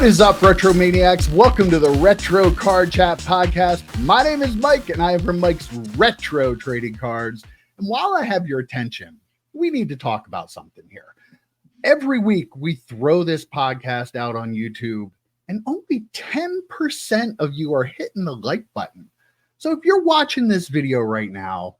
is up, RetroManiacs? Welcome to the Retro Card Chat Podcast. My name is Mike, and I am from Mike's Retro Trading Cards. And while I have your attention, we need to talk about something here. Every week, we throw this podcast out on YouTube, and only 10% of you are hitting the like button. So if you're watching this video right now,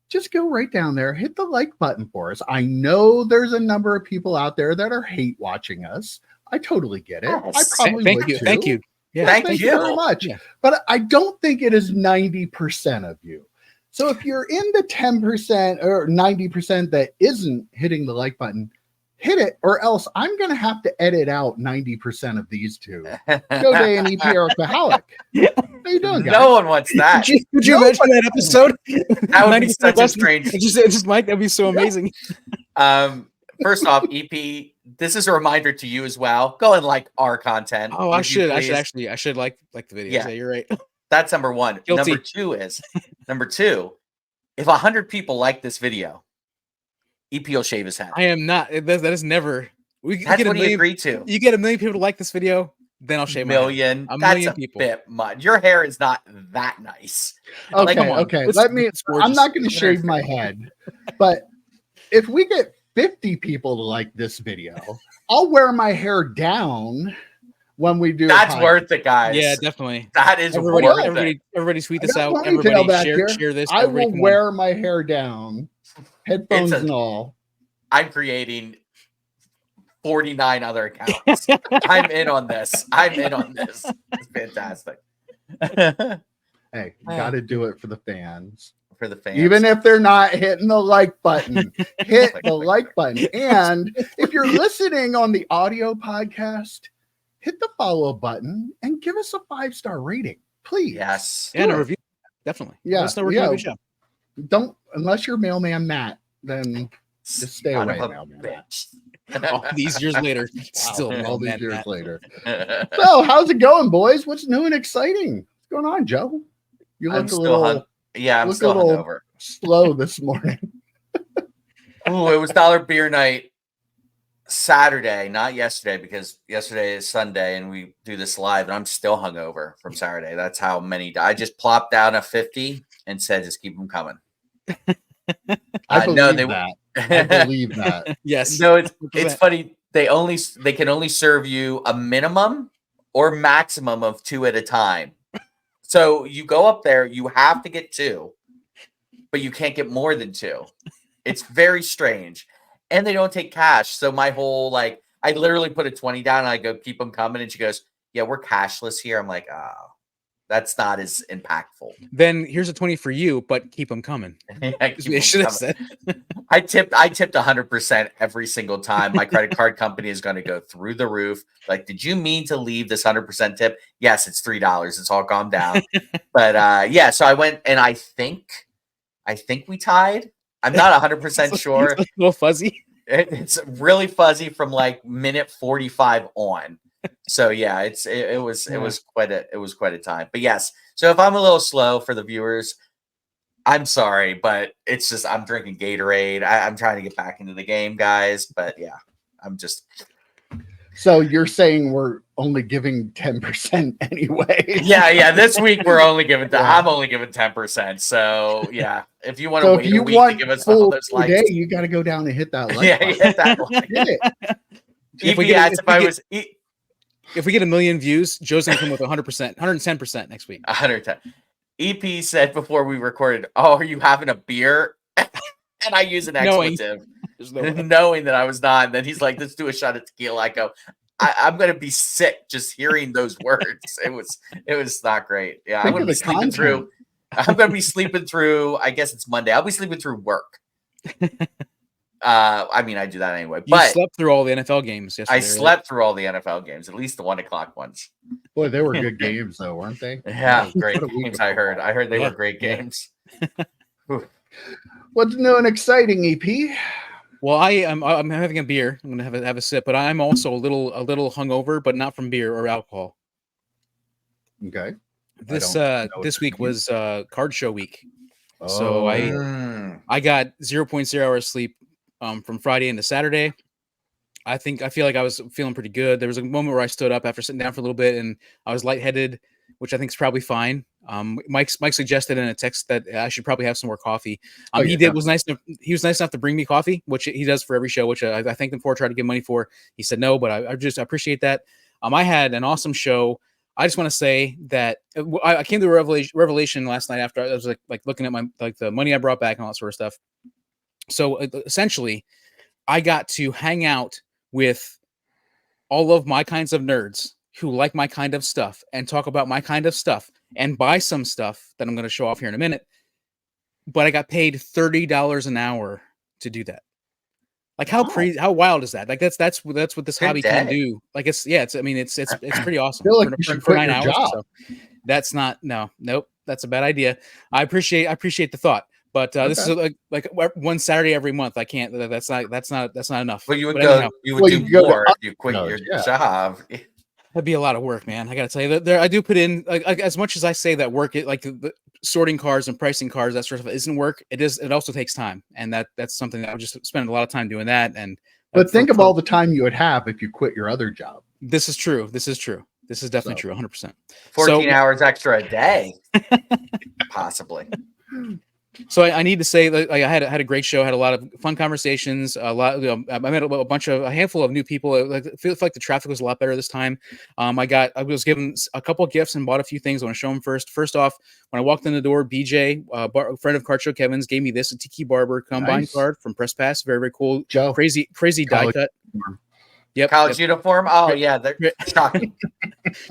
just go right down there, hit the like button for us. I know there's a number of people out there that are hate watching us. I totally get it. Yes. I probably Thank would you. too. Thank you. Yeah, thank you very much. Yeah. But I don't think it is 90% of you. So if you're in the 10% or 90% that isn't hitting the like button, hit it, or else I'm going to have to edit out 90% of these two. Go Day and EP Alcoholic. How you doing, guys? No one wants that. Could you imagine that episode? That would be such a strange. Just Mike, that'd be so amazing. First off, EP, this is a reminder to you as well. Go and like our content. Oh, I should like the videos. Yeah, you're right. That's number one. Guilty. Number two, if 100 people like this video, EP will shave his head. I am not. That is never. That's what he agreed to. You get 1 million people to like this video, then I'll shave my head. A million people. Bit much. Your hair is not that nice. Okay, okay. I'm not going to shave my head, but if we get 50 people to like this video, I'll wear my hair down when we do. That's worth it, guys. Yeah, definitely. That is worth it. Everybody tweet this out. Everybody share this. I will wear my hair down, headphones and all. I'm creating 49 other accounts. I'm in on this. It's fantastic. Hey, got to do it for the fans. For the fans. Even if they're not hitting the like button, hit the like button. And if you're listening on the audio podcast, hit the follow button and give us a 5-star rating, please. Yes. And a review. Definitely. Yeah. Don't, unless you're Mailman Matt, then just stay away, Mailman Matt. All these years later, still all these years later. So, how's it going, boys? What's new and exciting? What's going on, Joe? You look a little. I'm still hungover. Slow this morning. Oh, it was dollar beer night Saturday, not yesterday, because yesterday is Sunday and we do this live, and I'm still hungover from Saturday. That's how many. I just plopped down a 50 and said, just keep them coming. I believe that. Yes. No, it's funny. They can only serve you a minimum or maximum of 2 at a time. So you go up there, you have to get 2, but you can't get more than 2. It's very strange. And they don't take cash. So my whole, I literally put a 20 down and I go, keep them coming. And she goes, yeah, we're cashless here. I'm like, oh, that's not as impactful. Then here's a 20 for you, but keep them coming. They should have said. I tipped 100% every single time. My credit card company is going to go through the roof. Like, did you mean to leave this 100% tip? Yes, it's $3. It's all calmed down. But yeah, so I went and I think we tied. I'm not 100% sure. It's a little fuzzy. It's really fuzzy from minute 45 on. So yeah, it was quite a time. But yes, so if I'm a little slow for the viewers, I'm sorry, but it's just I'm drinking Gatorade. I'm trying to get back into the game, guys. But yeah, I'm just. So you're saying we're only giving 10% anyway? Yeah. This week we're only giving. I'm only giving 10%. So yeah, if you want to wait a week to give us all those likes, day, you got to go down and hit that like. Yeah, hit that like. Hit it. If we get 1 million views, Joe's gonna come with 100%, 110% next week. 110. EP said before we recorded, "Oh, are you having a beer?" And I use an expletive, knowing that I was not. And then he's like, "Let's do a shot of tequila." I go, "I'm gonna be sick just hearing those words." It was not great. Yeah, I'm gonna be sleeping through. I'm gonna be sleeping through. I guess it's Monday. I'll be sleeping through work. I mean, I do that anyway. You slept through all the NFL games yesterday. I slept through all the NFL games, at least the 1 o'clock ones. Boy, they were good games, though, weren't they? Yeah, great games. I heard they were great games. What's new and exciting, EP? Well, I'm having a beer. I'm gonna have a sip, but I'm also a little hungover, but not from beer or alcohol. Okay. This week was card show week. So I got 0.0 hours sleep from Friday into Saturday. I feel like I was feeling pretty good. There was a moment where I stood up after sitting down for a little bit, and I was lightheaded, which I think is probably fine. Mike suggested in a text that I should probably have some more coffee. He was nice enough to bring me coffee, which he does for every show, which I thanked him for, tried to give money for. He said no, but I just appreciate that. I had an awesome show. I just want to say that I came to a revelation last night after I was like looking at the money I brought back and all that sort of stuff. So essentially, I got to hang out with all of my kinds of nerds who like my kind of stuff and talk about my kind of stuff and buy some stuff that I'm going to show off here in a minute. But I got paid $30 an hour to do that. Like how crazy, how wild is that? Like that's what this hobby can do. Like it's pretty awesome. I feel like for 9 hours. So that's nope. That's a bad idea. I appreciate the thought. But this is like one Saturday every month. I can't. That's not enough. Well, you would do more if you quit your job. That'd be a lot of work, man. I gotta tell you that I do put in like as much as I say that work, like the sorting cards and pricing cards, that sort of stuff isn't work. It also takes time, and that's something that I would just spend a lot of time doing that. But think of all the time you would have if you quit your other job. This is true. This is definitely true. 100%. 14 hours extra a day, possibly. So I need to say that I had a great show. I had a lot of fun conversations. I met a handful of new people. I feel like the traffic was a lot better this time. I was given a couple of gifts and bought a few things. I want to show them first. First off, when I walked in the door, BJ, a friend of Card Show Kevin's, gave me this a Tiki Barber Combine card from Press Pass. Very, very cool. Joe, crazy die cut. Yep. College uniform. Oh yeah, they're shocking.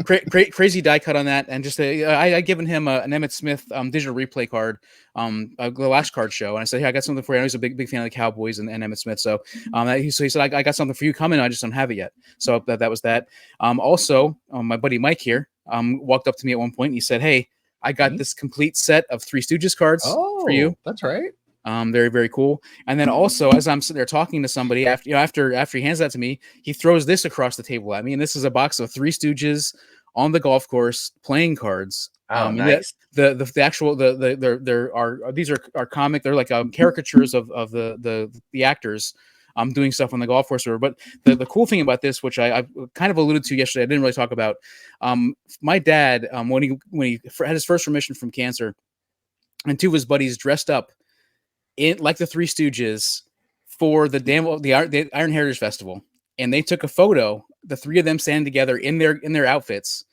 Crazy die cut on that, and just I given him an Emmitt Smith digital replay card, the last card show, and I said, "Hey, I got something for you." I know he's a big fan of the Cowboys and Emmitt Smith, so he said, "I got something for you coming. I just don't have it yet." So that was that. Also, my buddy Mike here walked up to me at one point and he said, "Hey, I got this complete set of Three Stooges cards for you." That's right. Very, very cool. And then also, as I'm sitting there talking to somebody after he hands that to me, he throws this across the table at me. And this is a box of Three Stooges on the golf course playing cards. Oh, nice. The actual these are comic. They're like caricatures of the actors doing stuff on the golf course. But the cool thing about this, which I kind of alluded to yesterday, I didn't really talk about. My dad, when he had his first remission from cancer, and two of his buddies dressed up in like the Three Stooges for the Iron Heritage Festival, and they took a photo, the three of them standing together in their outfits,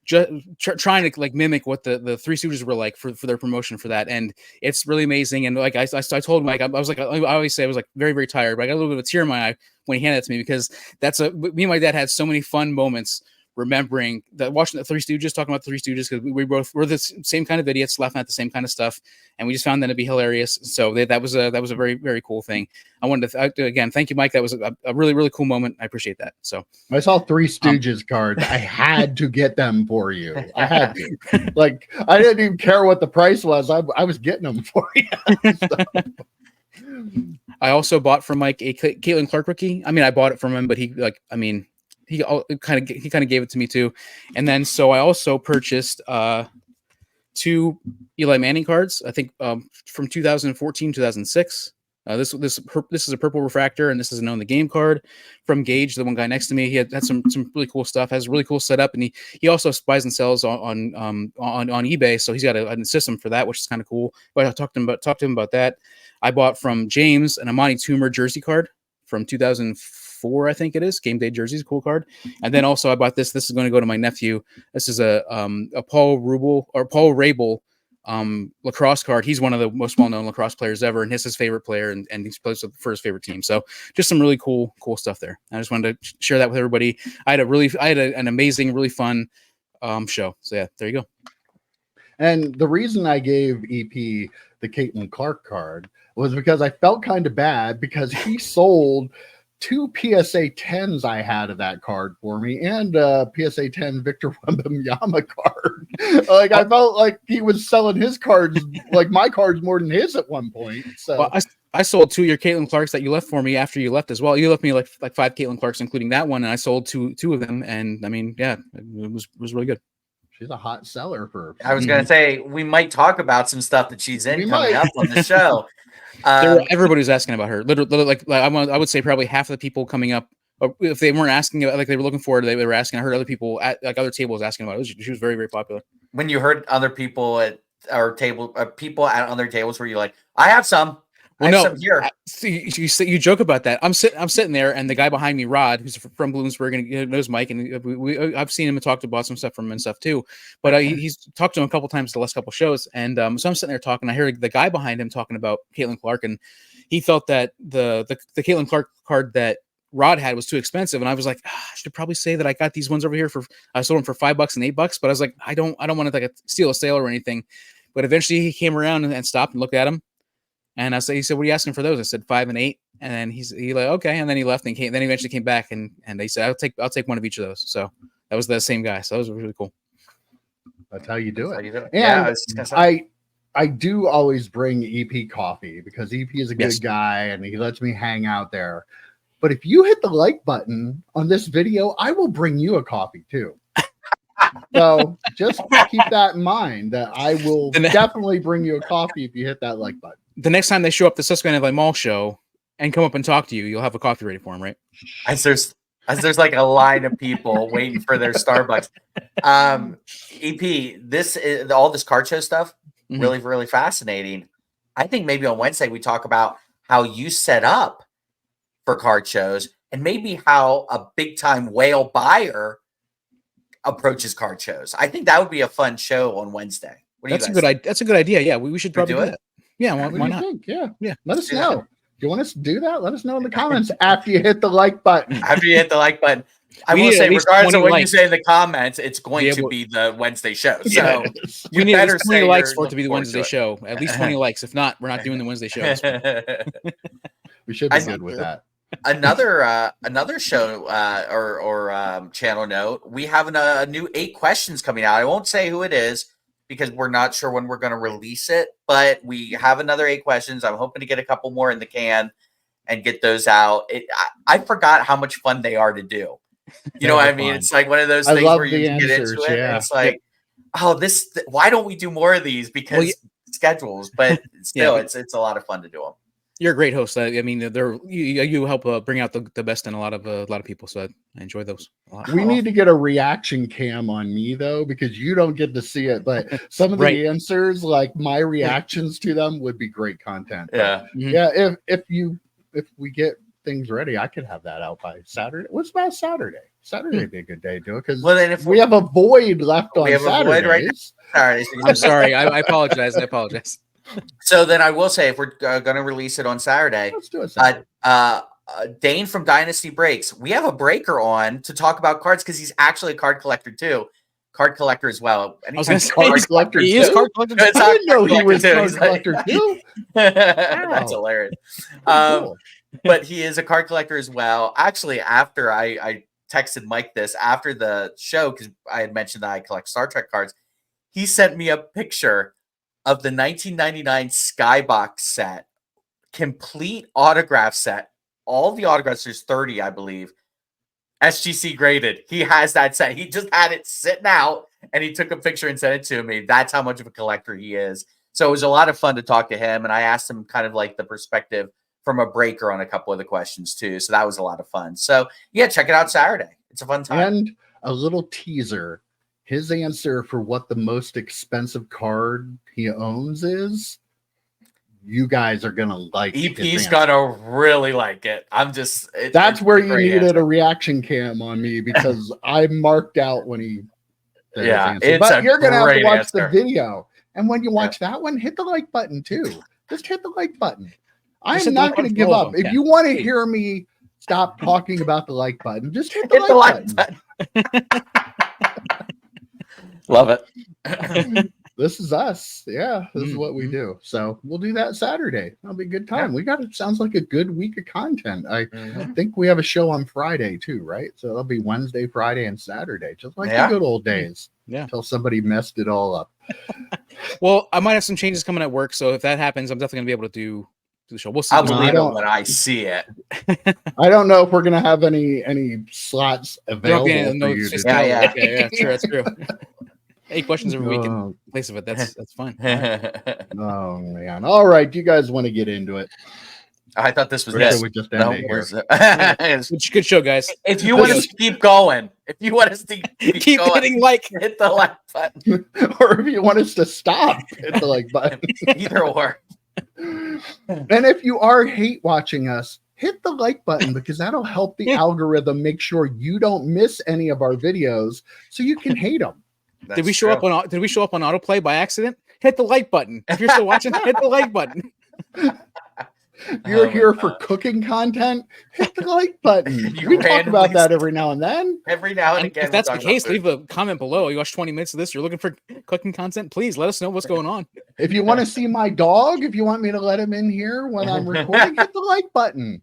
just trying to like mimic what the Three Stooges were like for their promotion for that, and it's really amazing. And like I told Mike, I was like, I always say I was like very, very tired, but I got a little bit of a tear in my eye when he handed it to me, because me and my dad had so many fun moments remembering that, watching the Three Stooges, talking about the Three Stooges, because we're the same kind of idiots, laughing at the same kind of stuff, and we just found that to be hilarious. So that was a very, very cool thing. I wanted to again thank you, Mike. That was a really, really cool moment. I appreciate that. So I saw Three Stooges cards. I had to get them for you. I had to. Like, I didn't even care what the price was. I was getting them for you. So. I also bought from Mike a Caitlin Clark rookie. I mean, I bought it from him, but he kind of gave it to me too. And then so I also purchased 2 Eli Manning cards, I think from 2014, 2006. This is a purple refractor, and this is an Own the Game card from Gage, the one guy next to me. He had some really cool stuff, has a really cool setup, and he also buys and sells on eBay, so he's got a system for that, which is kind of cool. But I talked to him about that. I bought from James an Amani Toomer jersey card from 2004, I think it is. Game Day Jerseys, cool card. And then also I bought this. This is going to go to my nephew. This is a Paul Rabel lacrosse card. He's one of the most well-known lacrosse players ever, and he's his favorite player, and he plays for his favorite team. So just some really cool stuff there. I just wanted to share that with everybody. I had an amazing, really fun show. So yeah, there you go. And the reason I gave EP the Caitlin Clark card was because I felt kind of bad, because he sold 2 PSA 10s I had of that card for me, and a PSA 10 Victor Wembanyama card. Like, I felt like he was selling his cards, like my cards, more than his at one point. So well, I sold 2 of your Caitlin Clarks that you left for me after you left as well. You left me like 5 Caitlin Clarks, including that one, and I sold two of them. And I mean, yeah, it was really good. She's a hot seller for. I was gonna say we might talk about some stuff that she's in coming up on the show. Everybody's asking about her. Literally, like I would say, probably half of the people coming up if they weren't asking about, like they were looking for it, they were asking. I heard other people at like other tables asking about it. She was very, very popular. When you heard other people at our table, people at other tables, were you like, I have some. Well, I have no, some here. You joke about that. I'm sitting there, and the guy behind me, Rod, who's from Bloomsburg, and knows Mike, and I've seen him and talked about some stuff from him and stuff too. But he's talked to him a couple times the last couple shows, and so I'm sitting there talking. I hear the guy behind him talking about Caitlin Clark, and he felt that the Caitlin Clark card that Rod had was too expensive, and I was like, I should probably say that I got these ones over here I sold them for $5 and $8, but I was like, I don't want to like steal a sale or anything. But eventually he came around and stopped and looked at him. And he said, what are you asking for those? I said, 5 and 8. And then he like, okay. And then he left and then he eventually came back and they said, I'll take one of each of those. So that was the same guy. So that was really cool. That's how you do it. And yeah, I do always bring EP coffee because EP is a good guy and he lets me hang out there. But if you hit the like button on this video, I will bring you a coffee too. So just keep that in mind that I will definitely bring you a coffee if you hit that like button. The next time they show up the Susquehanna Valley Mall show and come up and talk to you, you'll have a coffee ready for them, right? As there's like a line of people waiting for their Starbucks. EP, this is all this card show stuff, really, really fascinating. I think maybe on Wednesday we talk about how you set up for card shows and maybe how a big time whale buyer approaches card shows. I think that would be a fun show on Wednesday. That's a good idea. Yeah, we should probably do that. Yeah, why not? Think? Yeah. Let us know. Do you want us to do that? Let us know in the comments after you hit the like button. After you hit the like button. I will say, regardless of what you say in the comments, it's going to be the Wednesday show. So we need at least 20 likes for it to be the Wednesday show. At least 20 likes. If not, we're not doing the Wednesday show. We should be good with that. Another show or channel note, we have a new 8 questions coming out. I won't say who it is because we're not sure when we're going to release it, but we have another 8 questions. I'm hoping to get a couple more in the can and get those out. I forgot how much fun they are to do. You know what I mean? Fun. It's like one of those things where you get into it. And it's like, why don't we do more of these? Because schedules, but still, it's a lot of fun to do them. You're a great host. I mean, you help bring out the best in a lot of people. So I enjoy those a lot. We need to get a reaction cam on me though, because you don't get to see it. But some of the answers, like my reactions to them, would be great content. Yeah, yeah. If we get things ready, I could have that out by Saturday. What's about Saturday? Saturday would be a good day to do it because if we have a void left on Saturdays. I'm sorry. I apologize. So then I will say, if we're going to release it on Saturday, let's do it Saturday. Dane from Dynasty Breaks, we have a breaker on to talk about cards because he's actually a card collector too. Card collector as well. I was going to say card collector. He is card collector. I didn't know he was card collector too. That's hilarious. Cool. But he is a card collector as well. Actually, after I texted Mike this after the show, because I had mentioned that I collect Star Trek cards, he sent me a picture of the 1999 Skybox set, complete autograph set. All the autographs, there's 30, I believe, SGC graded. He has that set. He just had it sitting out, and he took a picture and sent it to me. That's how much of a collector he is. So it was a lot of fun to talk to him, and I asked him kind of like the perspective from a breaker on a couple of the questions too. So that was a lot of fun. So yeah, check it out Saturday. It's a fun time. And a little teaser. His answer for what the most expensive card he owns is, you guys are gonna like. EP's gonna really like it. That's where you needed a reaction cam on me because I marked out when he. But you're gonna have to watch the video, and when you watch that one, hit the like button too. Just hit the like button. I'm not going to give up. If you want to hear me stop talking about the like button, just hit the like button. Love it. This is us. Yeah, this is what we do. So we'll do that Saturday. That'll be a good time. We got it. Sounds like a good week of content. I think we have a show on Friday too, right? So that'll be Wednesday, Friday, and Saturday, just like the good old days. Yeah. Until somebody messed it all up. Well, I might have some changes coming at work, so if that happens, I'm definitely gonna be able to do the show. We'll see. I'll believe it when I see it. I don't know if we're gonna have any slots available for you to yeah, sure, that's true. 8 questions every week in place of it. That's fine. Oh man. All right. Do you guys want to get into it? I thought this was Or it. should we just end it here? Good show, guys. If you want us to keep going, if you want us to Keep going, hitting like. hit the like button. Or if you want us to stop, hit the like button. Either or. And if you are hate watching us, hit the like button because that'll help the algorithm make sure you don't miss any of our videos so you can hate them. Did we show up on autoplay by accident? Hit the like button. If you're still watching, hit the like button. If you're here for cooking content, hit the like button. We talk about that every now and then. Every now and again. If that's the case, leave a comment below. You watch 20 minutes of this, you're looking for cooking content, please let us know what's going on. If you want to see my dog, if you want me to let him in here when I'm recording, hit the like button.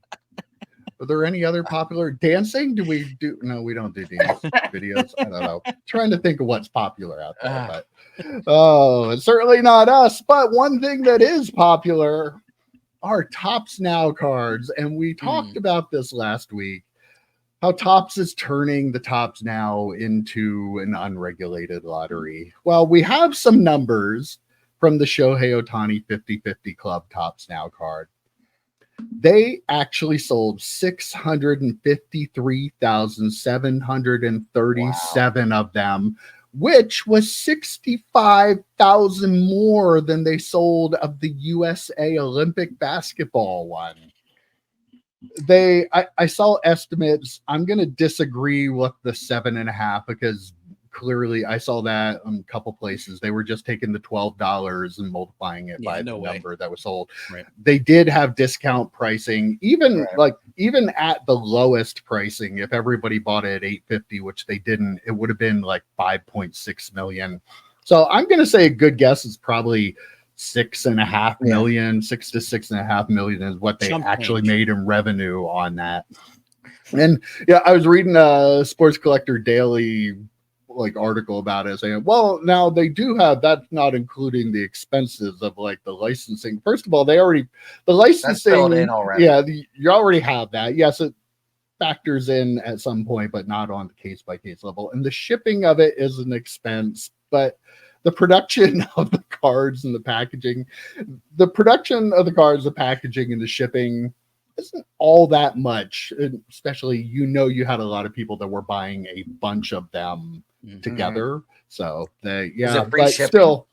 Are there any other popular dancing? No, we don't do dance videos. I don't know. Trying to think of what's popular out there, but it's certainly not us. But one thing that is popular are Topps Now cards. And we talked about this last week, how Topps is turning the Topps Now into an unregulated lottery. Well, we have some numbers from the Shohei Ohtani 50/50 Club Topps Now card. They actually sold 653,737 of them, which was 65,000 more than they sold of the USA Olympic basketball one. I saw estimates. I'm going to disagree with the 7.5 because clearly I saw that in a couple places. They were just taking the $12 and multiplying it by the number that was sold. Right. They did have discount pricing, even at the lowest pricing. If everybody bought it at $850, which they didn't, it would have been like 5.6 million. So I'm going to say a good guess is probably 6.5 million, 6 to 6.5 million is what they actually made in revenue on that. And I was reading a Sports Collector Daily article about it saying, well, now they do have, that's not including the expenses of the licensing. First of all, the licensing in already. You already have that. Yes, it factors in at some point, but not on the case by case level. And the shipping of it is an expense, but the production of the cards and the packaging, and the shipping isn't all that much, especially, you had a lot of people that were buying a bunch of them together. So but still,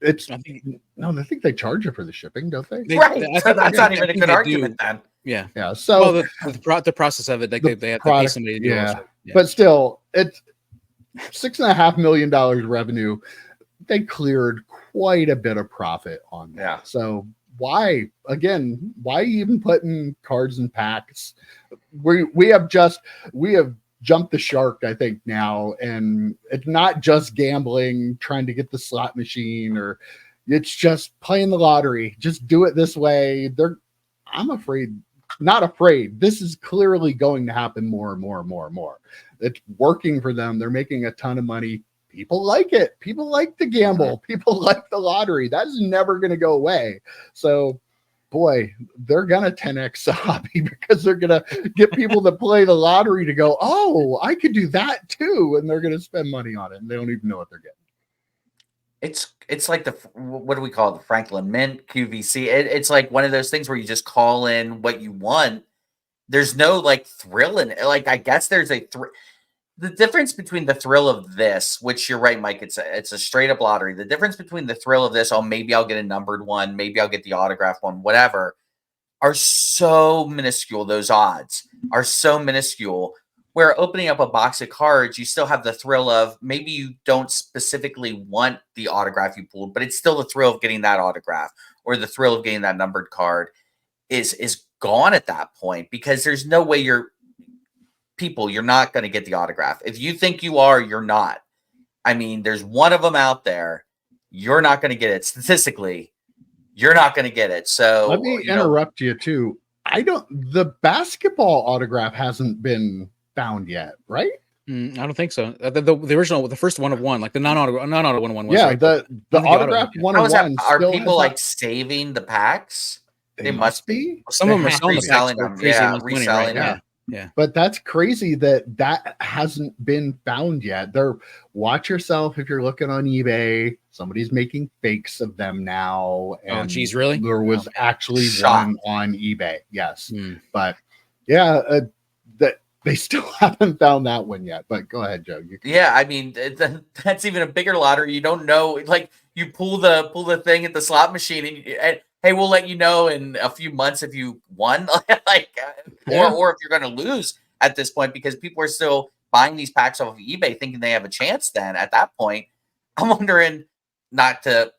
I think they charge you for the shipping, don't they? That's not even a good argument then. Yeah. So the process of it, they have to pay somebody to do it. Yeah. But still, it's $6.5 million revenue. They cleared quite a bit of profit on that. Yeah. So why even putting cards in packs? We have jumped the shark, I think, now, and it's not just gambling, trying to get the slot machine, or it's just playing the lottery. Just do it this way. Not afraid. This is clearly going to happen more and more and more and more. It's working for them. They're making a ton of money. People like it. People like to gamble. People like the lottery. That's never going to go away. So, boy, they're going to 10x the hobby because they're going to get people that play the lottery to go, oh, I could do that too. And they're going to spend money on it. And they don't even know what they're getting. It's like what do we call it? The Franklin Mint, QVC. It's like one of those things where you just call in what you want. There's no thrill in it. I guess there's the difference between the thrill of this, which you're right, Mike, it's a straight up lottery. The difference between the thrill of this, maybe I'll get a numbered one, maybe I'll get the autograph one, whatever, are so minuscule. Those odds are so minuscule. Where opening up a box of cards, you still have the thrill of, maybe you don't specifically want the autograph you pulled, but it's still the thrill of getting that autograph, or the thrill of getting that numbered card is gone at that point, because there's no way you're not going to get the autograph. If you think you are, you're not. I mean, there's one of them out there. You're not going to get it. Statistically, you're not going to get it. So let me interrupt you too. The basketball autograph hasn't been found yet, right? I don't think so. The original, the first one of one, the non-auto 101 was. Yeah, right? the autograph 101. Are people saving the packs? They must be. Some of them are selling reselling them. Yeah, reselling. Right? Yeah. But that's crazy that hasn't been found yet. Watch yourself if you're looking on eBay. Somebody's making fakes of them now. And geez, really? There was actually Shocked. one on eBay. Yes. Hmm. But yeah, that they still haven't found that one yet. But go ahead, Joe. Yeah, I mean that's even a bigger lottery. You don't know, like you pull the thing at the slot machine, and hey, we'll let you know in a few months if you won, like, Yeah. or if you're going to lose at this point, because people are still buying these packs off of eBay thinking they have a chance. Then at that point, I'm wondering, not to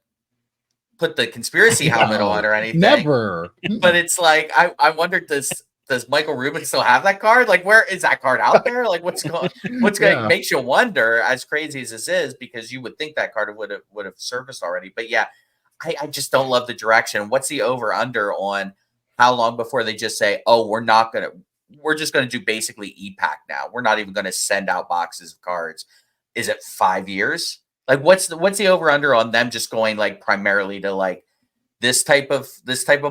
put the conspiracy helmet on or anything, Never. but it's like I wonder, does Michael Rubin still have that card? Like, where is that card out there? Like, what's going Yeah. makes you wonder, as crazy as this is, because you would think that card would have surfaced already. But yeah, I just don't love the direction. What's the over under on how long before they just say, oh, we're just gonna do basically e-pack now. We're not even gonna send out boxes of cards. Is it 5 years? Like, what's the over under on them just going like primarily to like this type of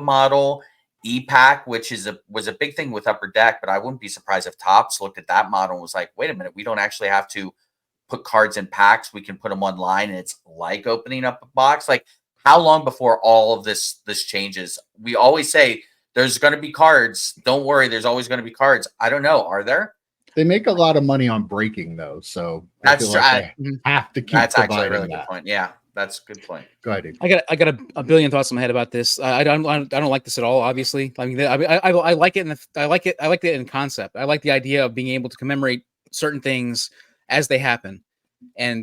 model? E-pack, which was a big thing with Upper Deck, but I wouldn't be surprised if Topps looked at that model and was like, wait a minute, we don't actually have to put cards in packs. We can put them online, and it's like opening up a box. Like, how long before all of this changes? We always say there's going to be cards. Don't worry, there's always going to be cards. I don't know. Are there? They make a lot of money on breaking, though, so That's they have to keep. That's actually a really that. good point. Yeah, that's a good point. Go ahead. I got a billion thoughts in my head about this. I don't like this at all. Obviously, I mean, I like it, and I like it in concept. I like the idea of being able to commemorate certain things as they happen.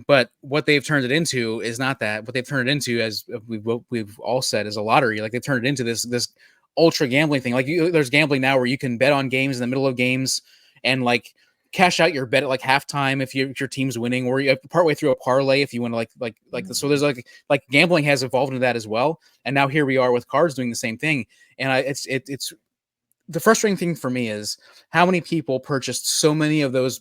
But what they've turned it into is not that. What they've turned it into, as we've all said, is a lottery. Like, they've turned it into this ultra gambling thing. Like, there's gambling now where you can bet on games in the middle of games and like cash out your bet at like halftime if your team's winning, or you partway through a parlay if you want to like. So there's like gambling has evolved into that as well. And now here we are with cards doing the same thing. And it's the frustrating thing for me is how many people purchased so many of the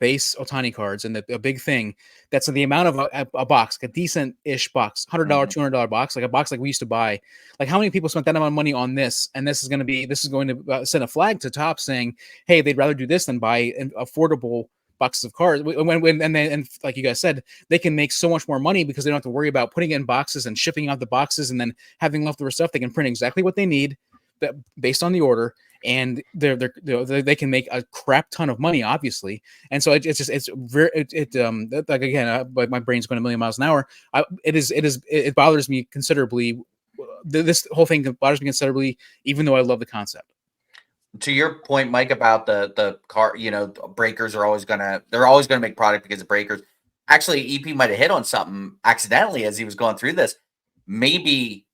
base Ohtani cards, and a big thing that's the amount of a box, like a decent-ish box, $100, $200 box, like a box like we used to buy. Like, how many people spent that amount of money on this? And this is going to send a flag to Topps saying, hey, they'd rather do this than buy an affordable boxes of cards. And like you guys said, they can make so much more money because they don't have to worry about putting it in boxes and shipping out the boxes and then having leftover stuff. They can print exactly what they need based on the order, and they can make a crap ton of money, obviously. And so like, again, like, my brain's going a million miles an hour. It bothers me considerably. This whole thing bothers me considerably, even though I love the concept. To your point, Mike, about the car, breakers are always gonna make product because of breakers. Actually, EP might have hit on something accidentally as he was going through this. Maybe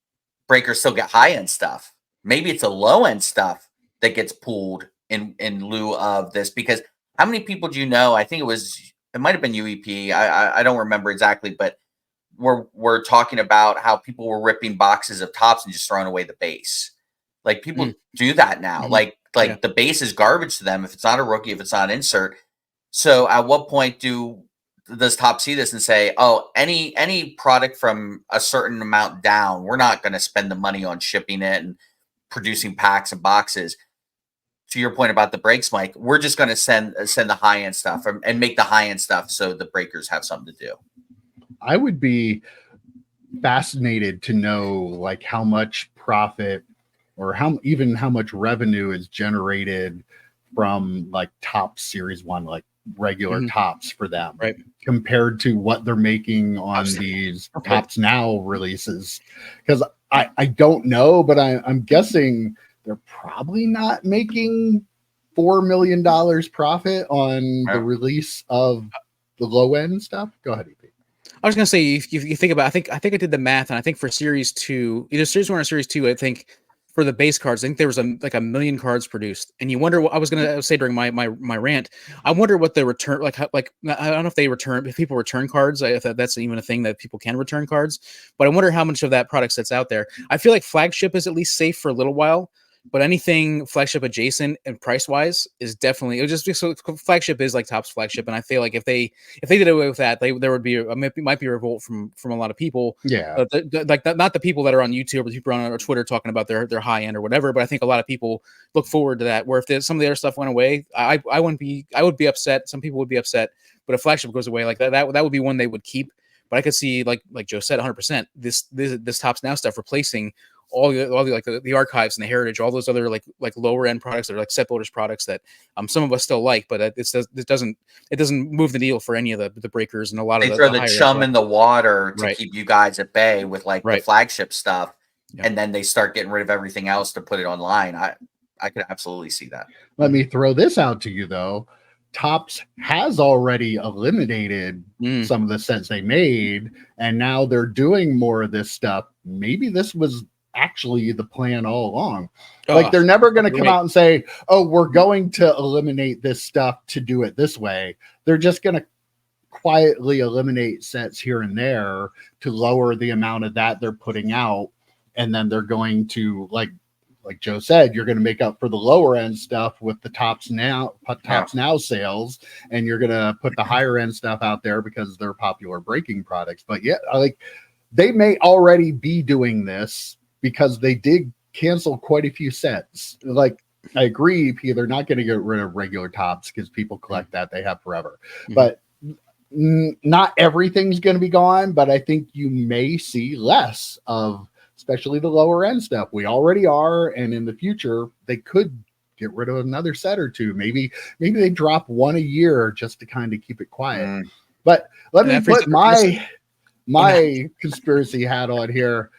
breakers still get high end stuff. Maybe it's a low end stuff that gets pulled in lieu of this, because how many people do you know? I think it might have been UEP. I don't remember exactly, but we're talking about how people were ripping boxes of Topps and just throwing away the base. Like, people do that now. Like the base is garbage to them if it's not a rookie, if it's not an insert. So at what point does Topps see this and say, oh, any product from a certain amount down, we're not going to spend the money on shipping it and producing packs and boxes? To your point about the breaks, Mike, we're just going to send the high end stuff and make the high end stuff so the breakers have something to do. I would be fascinated to know like how much profit or how much revenue is generated from like Topps Series 1, like regular Topps for them, right, compared to what they're making on these Topps Now releases. Because I don't know, but I'm guessing they're probably not making $4 million profit on the release of the low end stuff. Go ahead, EP. I was going to say, if you think about, I think I did the math, and I think for Series 2, either Series 1 or Series 2, I think for the base cards, I think there was like 1 million cards produced. And you wonder what I was going to say during my rant. I wonder what the return, I don't know if people return cards, if that's even a thing that people can return cards, but I wonder how much of that product sits out there. I feel like Flagship is at least safe for a little while, but anything flagship adjacent and price wise is definitely, it just, so flagship is like Topps flagship. And I feel like if they did away with that, there would be might be a revolt from a lot of people. Yeah. Like not the people that are on YouTube or the people on Twitter talking about their high end or whatever. But I think a lot of people look forward to that, where if some of the other stuff went away, I would be upset. Some people would be upset, but if flagship goes away, like that would be one they would keep. But I could see, like Joe said, 100% this Topps Now stuff replacing all the like the archives and the heritage, all those other like lower end products that are like set builders products that some of us still like, but it doesn't move the needle for any of the breakers and a lot of they throw the chum in the water to Right. keep you guys at bay with like Right. the flagship stuff, Yeah. and then they start getting rid of everything else to put it online. I could absolutely see that. Let me throw this out to you though. Topps has already eliminated some of the sets they made, and now they're doing more of this stuff. Maybe this was actually the plan all along. Like they're never going to come out and say, "Oh, we're going to eliminate this stuff to do it this way." They're just going to quietly eliminate sets here and there to lower the amount of that they're putting out, and then they're going to like Joe said, you're going to make up for the lower end stuff with the Topps Now sales, and you're going to put the higher end stuff out there because they're popular breaking products. But yeah, like they may already be doing this because they did cancel quite a few sets. Like I agree, P, they're not going to get rid of regular Topps because people collect that, they have forever. But not everything's going to be gone, but I think you may see less of especially the lower end stuff. We already are, and in the future they could get rid of another set or two. Maybe they drop one a year just to kind of keep it quiet. But let me put my conspiracy hat on here.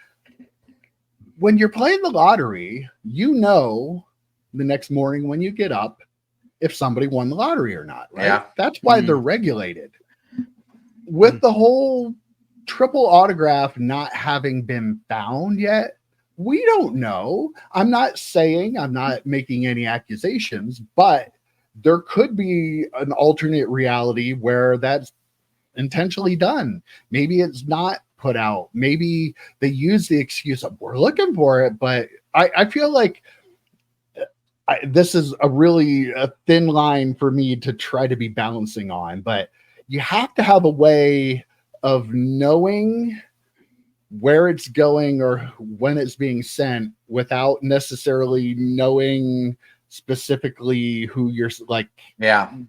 When you're playing the lottery, you know the next morning when you get up if somebody won the lottery or not, right? Yeah. That's why they're regulated. With the whole triple autograph not having been found yet, we don't know. I'm not making any accusations, but there could be an alternate reality where that's intentionally done. Maybe it's not put out. Maybe they use the excuse of we're looking for it, but I feel like this is a thin line for me to try to be balancing on, but you have to have a way of knowing where it's going or when it's being sent without necessarily knowing specifically who you're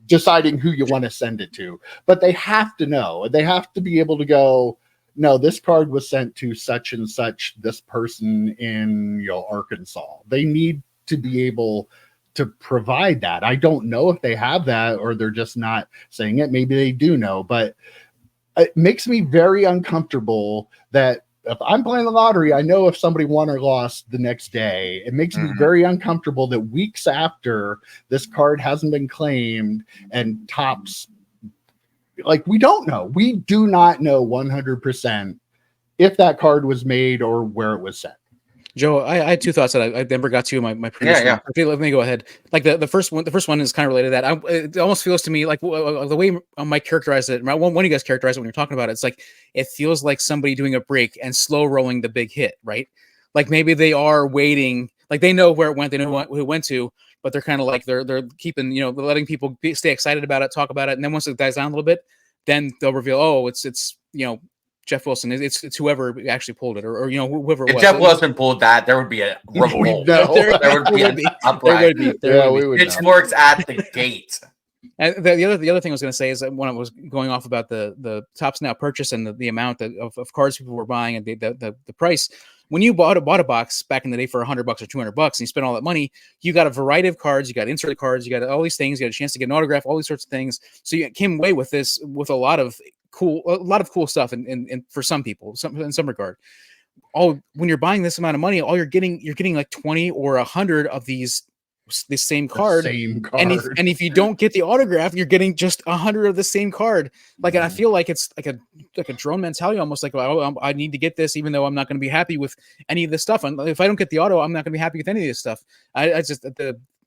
deciding who you want to send it to. But they have to know. They have to be able to go, no, this card was sent to such and such, this person in Arkansas. They need to be able to provide that. I don't know if they have that or they're just not saying it. Maybe they do know, but it makes me very uncomfortable that if I'm playing the lottery, I know if somebody won or lost the next day. It makes me very uncomfortable that weeks after this card hasn't been claimed and Topps, like we don't know. We do not know 100% if that card was made or where it was sent. Joe, I had two thoughts that I never got to in my previous one. Okay, let me go ahead. Like the first one is kind of related to that. It almost feels to me like the way Mike characterized it. One of you guys characterized it when you're talking about it. It's like it feels like somebody doing a break and slow rolling the big hit, right? Like maybe they are waiting, like they know where it went, they know who it went to, but they're kind of like they're keeping, letting people stay excited about it, talk about it, and then once it dies down a little bit, then they'll reveal, oh, it's Jeff Wilson. It's whoever actually pulled it, or whoever it was. If Jeff Wilson pulled that, there would be a revolt. There would be an uprising. Pitchforks at the gate. And the other thing I was going to say is that when I was going off about the Topps Now purchase and the amount of cards people were buying and the price. When you bought a box back in the day for $100 or $200 and you spent all that money, you got a variety of cards, you got inserted cards, you got all these things, you got a chance to get an autograph, all these sorts of things. So you came away with this with a lot of cool stuff, and for some people, in some regard. When you're buying this amount of money, you're getting like 20 or 100 of these same card. And if you don't get the autograph, you're getting just 100 of the same card. Like, and I feel like it's like a drone mentality, almost like, oh, I need to get this, even though I'm not going to be happy with any of this stuff. And if I don't get the auto, I'm not going to be happy with any of this stuff. I just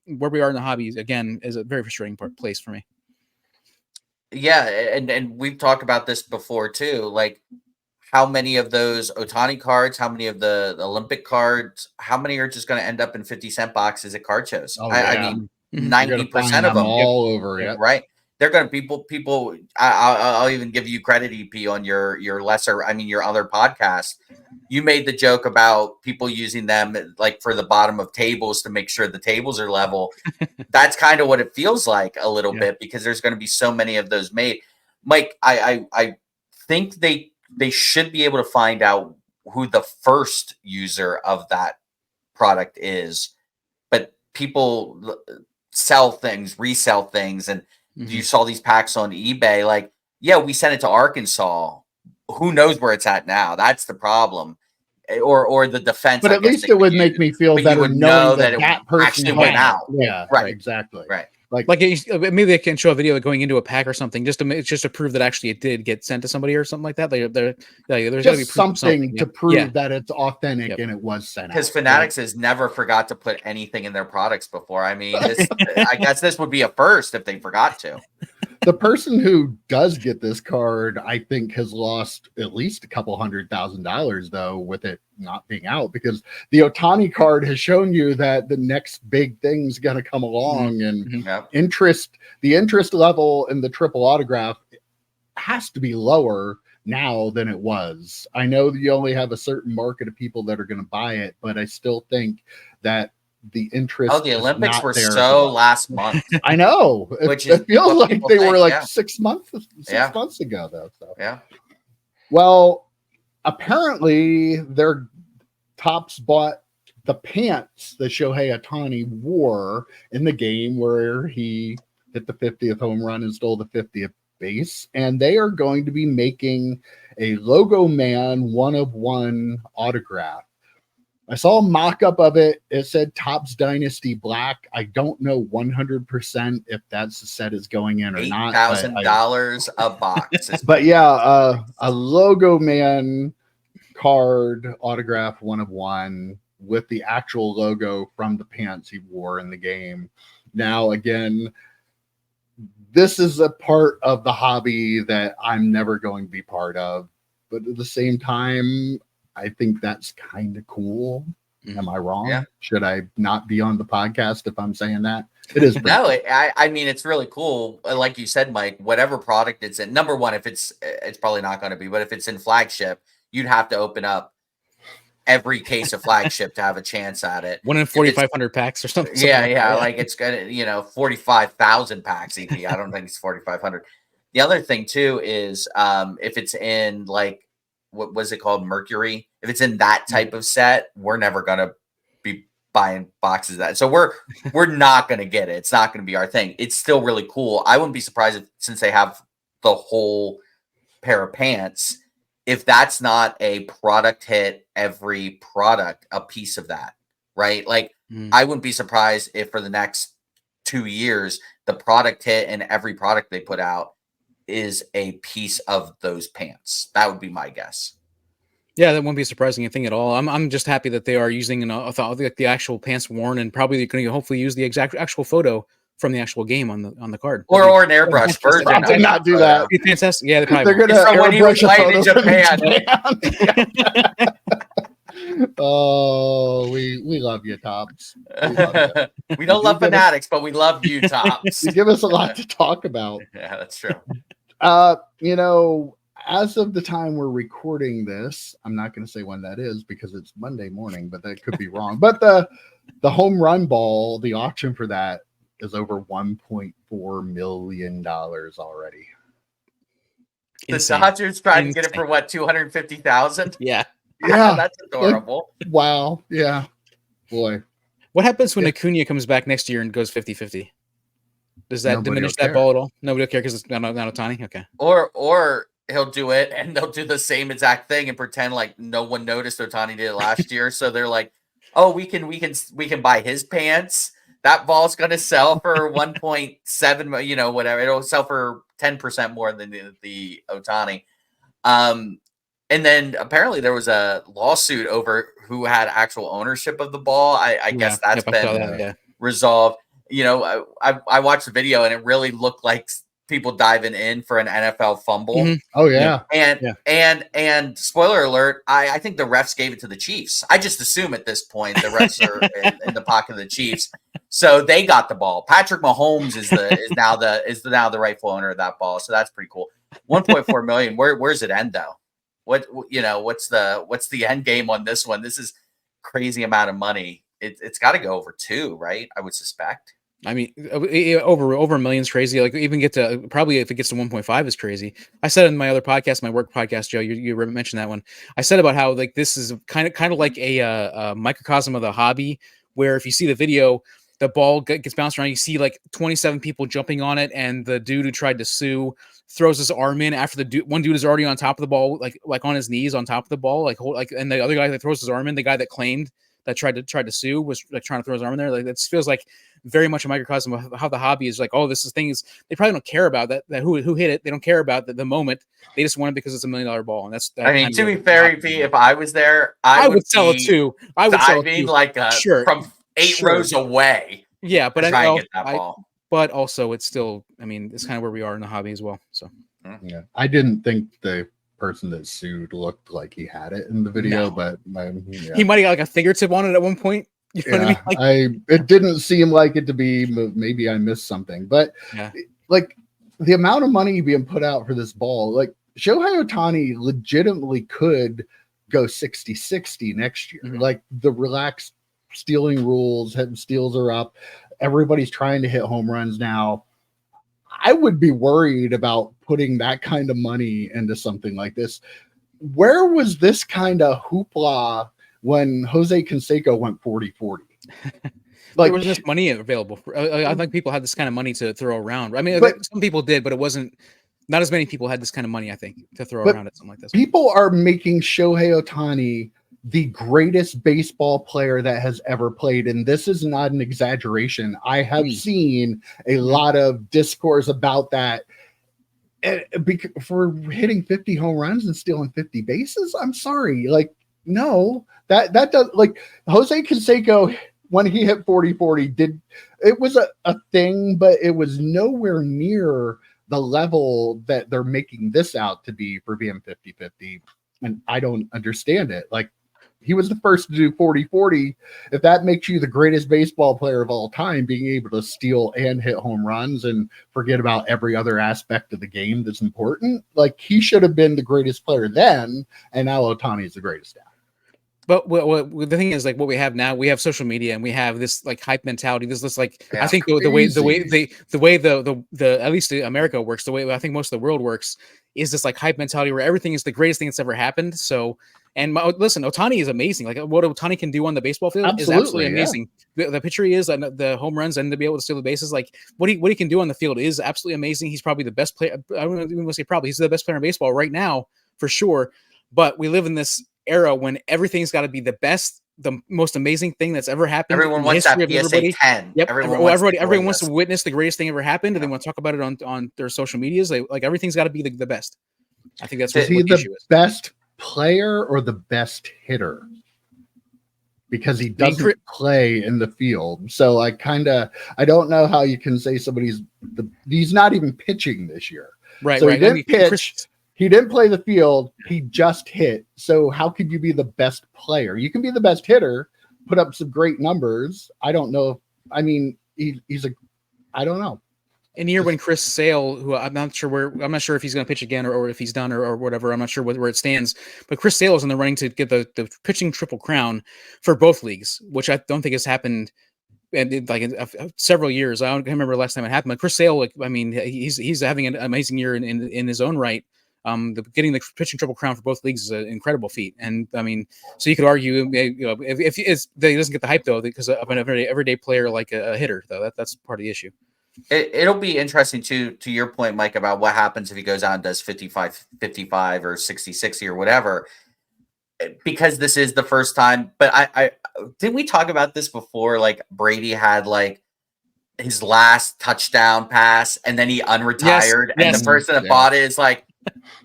where we are in the hobby again is a very frustrating place for me. Yeah, and we've talked about this before too. Like, how many of those Ohtani cards, how many of the Olympic cards, how many are just going to end up in 50-cent boxes at card shows? Oh, I yeah. mean, Mhm. 90% of them, all over it. right? They're going to people. I'll even give you credit, EP, on your lesser. I mean, your other podcast. You made the joke about people using them like for the bottom of tables to make sure the tables are level. That's kind of what it feels like a little bit, because there's going to be so many of those made. Mike, I think they should be able to find out who the first user of that product is, but people sell things, resell things, and you saw these packs on eBay. Like, yeah, we sent it to Arkansas. Who knows where it's at now? That's the problem, or the defense. But at least it would make me feel better knowing that that person actually went out. Yeah, right, exactly. Right. Like maybe they can show a video going into a pack or something, just to prove that actually it did get sent to somebody or something like that. There's got to be something to prove that it's authentic and it was sent out. Because Fanatics has never forgot to put anything in their products before. I mean, I guess this would be a first if they forgot to. The person who does get this card, I think, has lost at least a couple $100,000 though, with it not being out, because the Ohtani card has shown you that the next big thing's going to come along, and the interest level in the triple autograph has to be lower now than it was. I know that you only have a certain market of people that are going to buy it, but I still think that the interest. Oh, the Olympics were so last month. I know. It feels like they were like 6 months ago, though. So. Yeah. Well, apparently their Topps bought the pants that Shohei Ohtani wore in the game where he hit the 50th home run and stole the 50th base, and they are going to be making a Logo Man 1-of-1 autograph. I saw a mock-up of it. It said Topps Dynasty Black. I don't know 100% if that's the set is going in or not. $8,000 a box. But yeah, a Logo Man card autograph 1-of-1 with the actual logo from the pants he wore in the game. Now, again, this is a part of the hobby that I'm never going to be part of. But at the same time, I think that's kind of cool. Am I wrong? Yeah. Should I not be on the podcast if I'm saying that? It is. No, I mean, it's really cool. Like you said, Mike, whatever product it's in, number one, if it's probably not going to be, but if it's in flagship, you'd have to open up every case of flagship to have a chance at it. 1 in 4,500 packs or something. Yeah. Like it's gonna, 45,000 packs EP. I don't think it's 4,500. The other thing too is if it's in like, what was it called? Mercury. If it's in that type of set, we're never gonna be buying boxes of that. So we're not gonna get it. It's not gonna be our thing. It's still really cool. I wouldn't be surprised since they have the whole pair of pants, if that's not a product hit, every product, a piece of that, right? Like I wouldn't be surprised if for the next 2 years, the product hit and every product they put out is a piece of those pants. That would be my guess. Yeah, that won't be a surprising thing at all. I'm just happy that they are using the actual pants worn, and probably going to hopefully use the actual photo from the actual game on the card. Or an airbrush version. I did not do that. It'd be fantastic. Yeah, they're going to airbrush in Japan. Oh, we love you, Topps. We don't love Fanatics, but we love you, Topps. You give us a lot to talk about. Yeah, that's true. As of the time we're recording this, I'm not going to say when that is because it's Monday morning, but that could be wrong. But the home run ball, the auction for that is over $1.4 million already. The Dodgers tried to get it for what, 250,000? Yeah. Yeah, that's adorable. Wow. Yeah. Boy. What happens when Acuna comes back next year and goes 50-50? Does that diminish that ball at all? Nobody will care because it's not Ohtani? Okay. Or he'll do it and they'll do the same exact thing and pretend like no one noticed Ohtani did it last year. So they're like, oh, we can buy his pants. That ball's going to sell for 1.7, whatever. It'll sell for 10% more than the Ohtani. And then apparently there was a lawsuit over who had actual ownership of the ball. I guess that's been resolved. I watched the video and it really looked like people diving in for an NFL fumble. Mhm. Oh yeah. And spoiler alert, I think the refs gave it to the Chiefs. I just assume at this point the refs are in the pocket of the Chiefs, so they got the ball. Patrick Mahomes is now the rightful owner of that ball, so that's pretty cool. 1.4 million. Where's it end though? What's the end game on this one? This is crazy amount of money. It's got to go over 2, right? I would suspect. I mean, over a million's crazy. Like even get to probably if it gets to 1.5 is crazy. I said in my other podcast, my work podcast, Joe, you mentioned that one. I said about how like this is kind of like a microcosm of the hobby, where if you see the video, the ball gets bounced around. You see like 27 people jumping on it, and the dude who tried to sue throws his arm in after one dude is already on top of the ball, like on his knees on top of the ball, and the other guy that throws his arm in, the guy that claimed that tried to sue was like trying to throw his arm in there. Like it feels like very much a microcosm of how the hobby is like. Oh, they probably don't care about that who hit it. They don't care about the moment. They just want it because it's $1 million ball, and that's. I mean, to be fair, if I was there, I would sell it too. I would sell it too. Like from 8 rows away. Yeah, but try and get that ball. But also, it's still. I mean, it's kind of where we are in the hobby as well. So yeah, I didn't think the person that sued looked like he had it in the video, but he might have got like a fingertip on it at one point. You know what I mean? It didn't seem like it to be. Maybe I missed something, but like the amount of money being put out for this ball, like Shohei Ohtani legitimately could go 60-60 next year. Mm-hmm. Like the relaxed stealing rules, steals are up. Everybody's trying to hit home runs now. I would be worried about putting that kind of money into something like this. Where was this kind of hoopla when Jose Canseco went 40-40? Like, there was this money available. I think people had this kind of money to throw around. I mean, some people did, but it wasn't. Not as many people had this kind of money, I think, to throw around at something like this. People are making Shohei Ohtani the greatest baseball player that has ever played. And this is not an exaggeration. I have seen a lot of discourse about that. For hitting 50 home runs and stealing 50 bases, I'm sorry. Like, no, that does, like, Jose Canseco, when he hit 40-40, it was a thing, but it was nowhere near the level that they're making this out to be for being 50-50. And I don't understand it. Like, he was the first to do 40-40. If that makes you the greatest baseball player of all time, being able to steal and hit home runs and forget about every other aspect of the game that's important, like, he should have been the greatest player then, and now Ohtani is the greatest now. But the thing is, like, what we have now, we have social media and we have this like hype mentality. This like, I think the way at least America works, the way I think most of the world works, is this like hype mentality where everything is the greatest thing that's ever happened. So, and listen, Ohtani is amazing. Like, what Ohtani can do on the baseball field is absolutely amazing. Yeah. The pitcher he is, and the home runs, and to be able to steal the bases, like what he can do on the field is absolutely amazing. He's probably the best player. I don't even want to say probably. He's the best player in baseball right now for sure. But we live in this era when everything's got to be the best, the most amazing thing that's ever happened. Everyone wants that PSA 10. Yep. Everyone wants to witness the greatest thing ever happened, and they want to talk about it on their social medias. Like everything's got to be the best. I think that's what the issue is. Best player or the best hitter? Because he doesn't play in the field. So I don't know how you can say he's not even pitching this year. Right. So he didn't pitch. He didn't play the field. He just hit. So how could you be the best player? You can be the best hitter, put up some great numbers. I don't know. I mean, I don't know. In a year when Chris Sale, who I'm not sure if he's going to pitch again or if he's done or whatever, I'm not sure where it stands. But Chris Sale is in the running to get the pitching triple crown for both leagues, which I don't think has happened in several years. I don't remember the last time it happened. But Chris Sale, he's having an amazing year in his own right. Getting the pitching triple crown for both leagues is an incredible feat, and I mean, so you could argue, if he doesn't get the hype though because of an everyday player like a hitter, though that's part of the issue. It'll be interesting to your point, Mike, about what happens if he goes out and does 55 or 60 or whatever, because this is the first time. But I didn't we talk about this before? Like Brady had like his last touchdown pass, and then he unretired, and the person that bought it is like,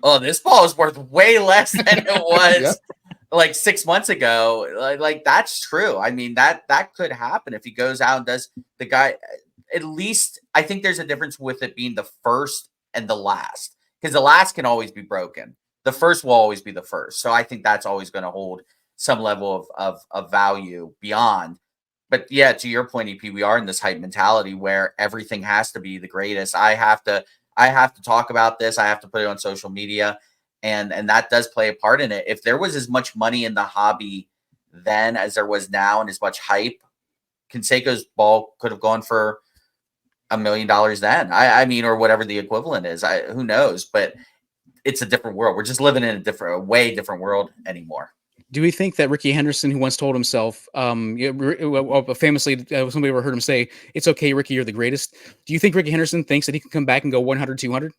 oh, this ball is worth way less than it was like 6 months ago. Like that's true. I mean, that could happen if he goes out and does the guy. At least I think there's a difference with it being the first and the last, because the last can always be broken. The first will always be the first. So I think that's always going to hold some level of value beyond. But yeah, to your point, EP, we are in this hype mentality where everything has to be the greatest. I have to talk about this. I have to put it on social media. And that does play a part in it. If there was as much money in the hobby then as there was now and as much hype, Canseco's ball could have gone for $1 million then. I mean, or whatever the equivalent is. Who knows? But it's a different world. We're just living in a way different world anymore. Do we think that Ricky Henderson, who once told himself, famously, somebody ever heard him say, "It's okay, Ricky, you're the greatest." Do you think Ricky Henderson thinks that he can come back and go 100, 200?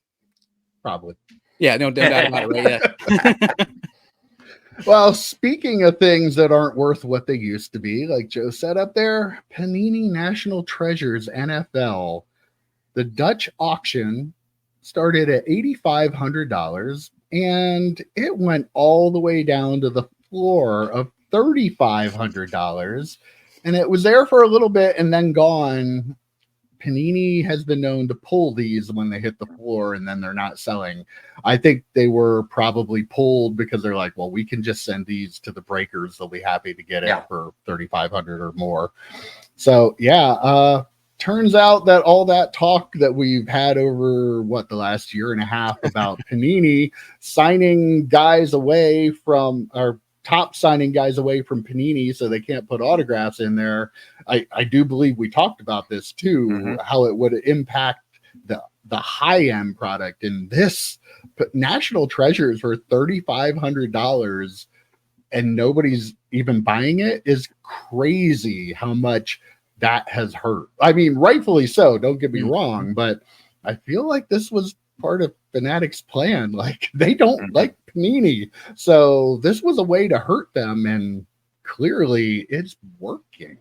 Probably. Yeah, no doubt about it, right? Yeah. Well, speaking of things that aren't worth what they used to be, like Joe said up there, Panini National Treasures NFL. The Dutch auction started at $8,500 and it went all the way down to the floor of $3,500. And it was there for a little bit and then gone. Panini has been known to pull these when they hit the floor and then they're not selling. I think they were probably pulled because they're like, well, we can just send these to the breakers. They'll be happy to get it for $3,500 or more. So yeah, turns out that all that talk that we've had over the last year and a half about Panini signing guys away from our top signing guys away from Panini so they can't put autographs in there. I do believe we talked about this too, how it would impact the high-end product. And this National Treasures for $3,500 and nobody's even buying it is crazy how much that has hurt. I mean, rightfully so, don't get me wrong, but I feel like this was part of Fanatics' plan. Like, they don't like Panini, so this was a way to hurt them, and clearly it's working.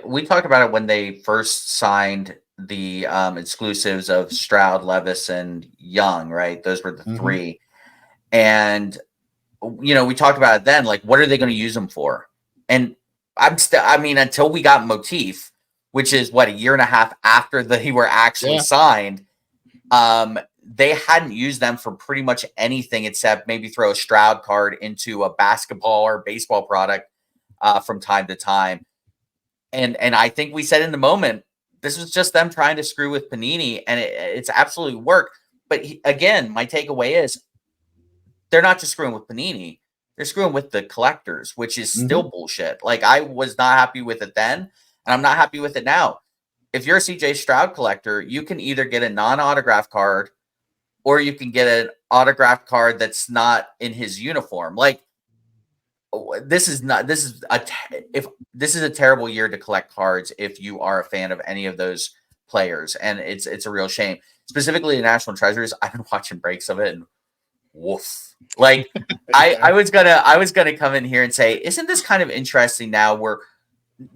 We talked about it when they first signed the exclusives of Stroud, Levis, and Young, right? Those were the three. And, we talked about it then, like, what are they going to use them for? And until we got Motif, which is a year and a half after they were actually signed, they hadn't used them for pretty much anything except maybe throw a Stroud card into a basketball or baseball product from time to time. And I think we said in the moment, this was just them trying to screw with Panini, and it's absolutely worked. But again, my takeaway is they're not just screwing with Panini. They're screwing with the collectors, which is still bullshit. Like, I was not happy with it then, and I'm not happy with it now. If you're a CJ Stroud collector, you can either get a non-autograph card or you can get an autographed card that's not in his uniform. Like, this is a terrible year to collect cards if you are a fan of any of those players, and it's a real shame. Specifically the National Treasures, I've been watching breaks of it and woof. Like, I was gonna come in here and say, isn't this kind of interesting now where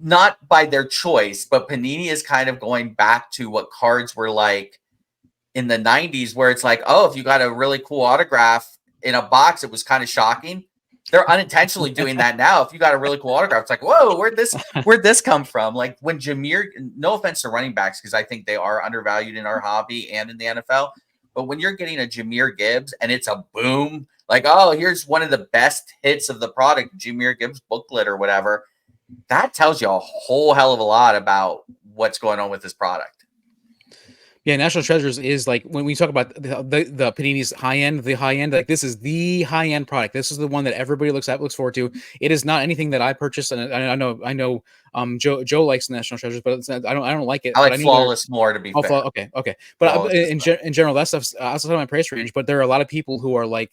not by their choice, but Panini is kind of going back to what cards were like in the 90s, where it's like, oh, if you got a really cool autograph in a box, it was kind of shocking. They're unintentionally doing that now. If you got a really cool autograph, it's like, whoa, where'd this come from? Like, when Jameer, no offense to running backs, because I think they are undervalued in our hobby and in the NFL, but when you're getting a Jameer Gibbs and it's a boom, like, oh, here's one of the best hits of the product, Jameer Gibbs booklet or whatever, that tells you a whole hell of a lot about what's going on with this product. Yeah, National Treasures is like, when we talk about the Panini's high end, like, this is the high end product. This is the one that everybody looks forward to. It is not anything that I purchased, and I know Joe likes National Treasures, but it's not, I don't like it. I like Flawless more, to be fair. Okay. But in general, that stuff's outside of my price range. But there are a lot of people who are like,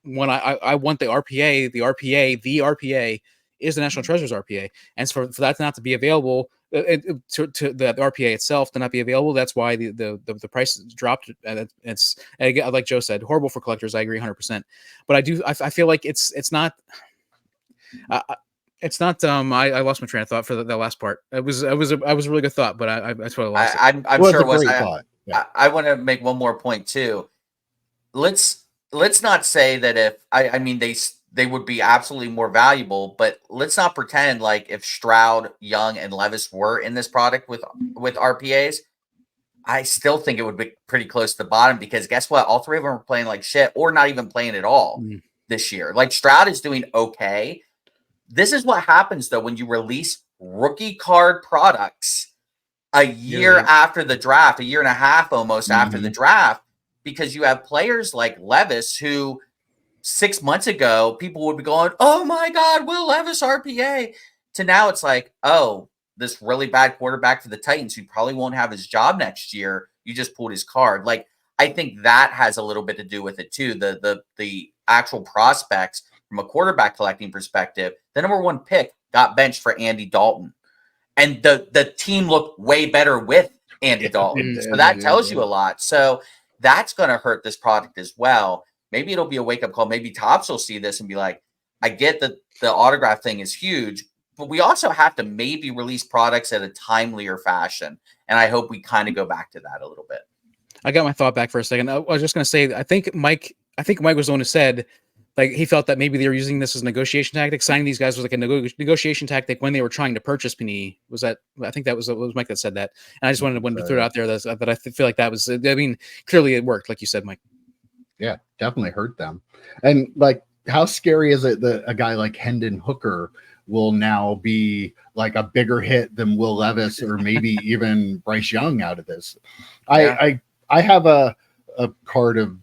when I want the RPA is the National Treasures RPA, and for that not to be available, to the RPA itself to not be available, that's why the price dropped. And it's, again, like Joe said, horrible for collectors. I agree 100%. But I feel like it's not. It's not. I lost my train of thought for the last part. It was a really good thought, but I that's what I lost. I'm sure it was. I want to make one more point too. Let's not say that if I mean they would be absolutely more valuable, but let's not pretend like if Stroud, Young, and Levis were in this product with RPAs, I still think it would be pretty close to the bottom because guess what? All three of them are playing like shit or not even playing at all this year. Like Stroud is doing okay. This is what happens though when you release rookie card products a year after the draft, a year and a half almost after the draft, because you have players like Levis who 6 months ago people would be going, "Oh my God, Will Levis RPA," to now it's like, "Oh, this really bad quarterback for the Titans who probably won't have his job next year. You just pulled his card." Like, I think that has a little bit to do with it too. The actual prospects from a quarterback collecting perspective, the number one pick got benched for Andy Dalton. And the team looked way better with Andy Dalton. So that tells you a lot. So that's going to hurt this product as well. Maybe it'll be a wake-up call. Maybe Topps will see this and be like, I get that the autograph thing is huge, but we also have to maybe release products at a timelier fashion. And I hope we kind of go back to that a little bit. I got my thought back for a second. I was just going to say, I think Mike was the one who said, like, he felt that maybe they were using this as a negotiation tactic. Signing these guys was like a negotiation tactic when they were trying to purchase Panini. I think that was Mike that said that. And I just wanted to throw it out there that I feel like that was, I mean, clearly it worked, like you said, Mike. Yeah, definitely hurt them. And like, how scary is it that a guy like Hendon Hooker will now be like a bigger hit than Will Levis or maybe even Bryce Young out of this? I have a card of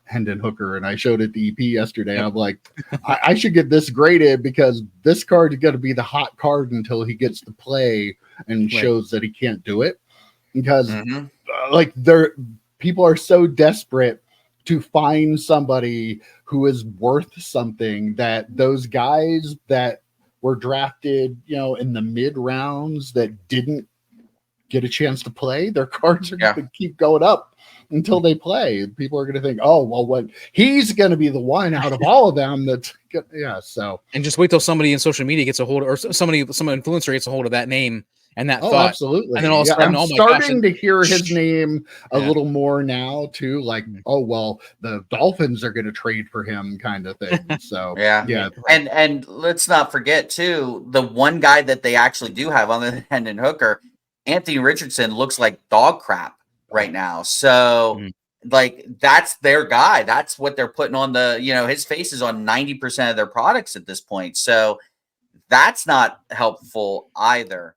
Hendon Hooker, and I showed it to EP yesterday. I'm like, I should get this graded because this card is going to be the hot card until he gets to play and shows that he can't do it. Because like people are so desperate to find somebody who is worth something that those guys that were drafted, in the mid rounds that didn't get a chance to play, their cards are going to keep going up until they play. People are going to think, oh, well, what he's going to be the one out of all of them that's so. And just wait till somebody in social media gets a hold of, or some influencer gets a hold of that name and that thought. Absolutely. And then all of a sudden, I'm starting to hear his name a little more now too. Like, oh, well, the Dolphins are going to trade for him kind of thing. So yeah. And let's not forget too, the one guy that they actually do have on the Hendon Hooker, Anthony Richardson, looks like dog crap right now. So like, that's their guy. That's what they're putting on his face is on 90% of their products at this point. So that's not helpful either.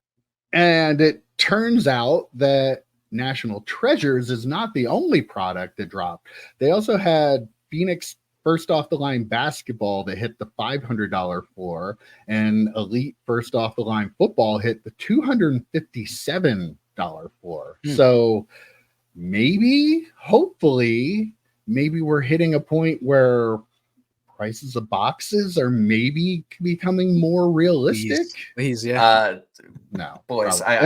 And it turns out that National Treasures is not the only product that dropped. They also had Phoenix first off the line basketball that hit the $500 floor, and Elite first off the line football hit the $257 floor. So hopefully we're hitting a point where prices of boxes are maybe becoming more realistic. Please. No, boys. I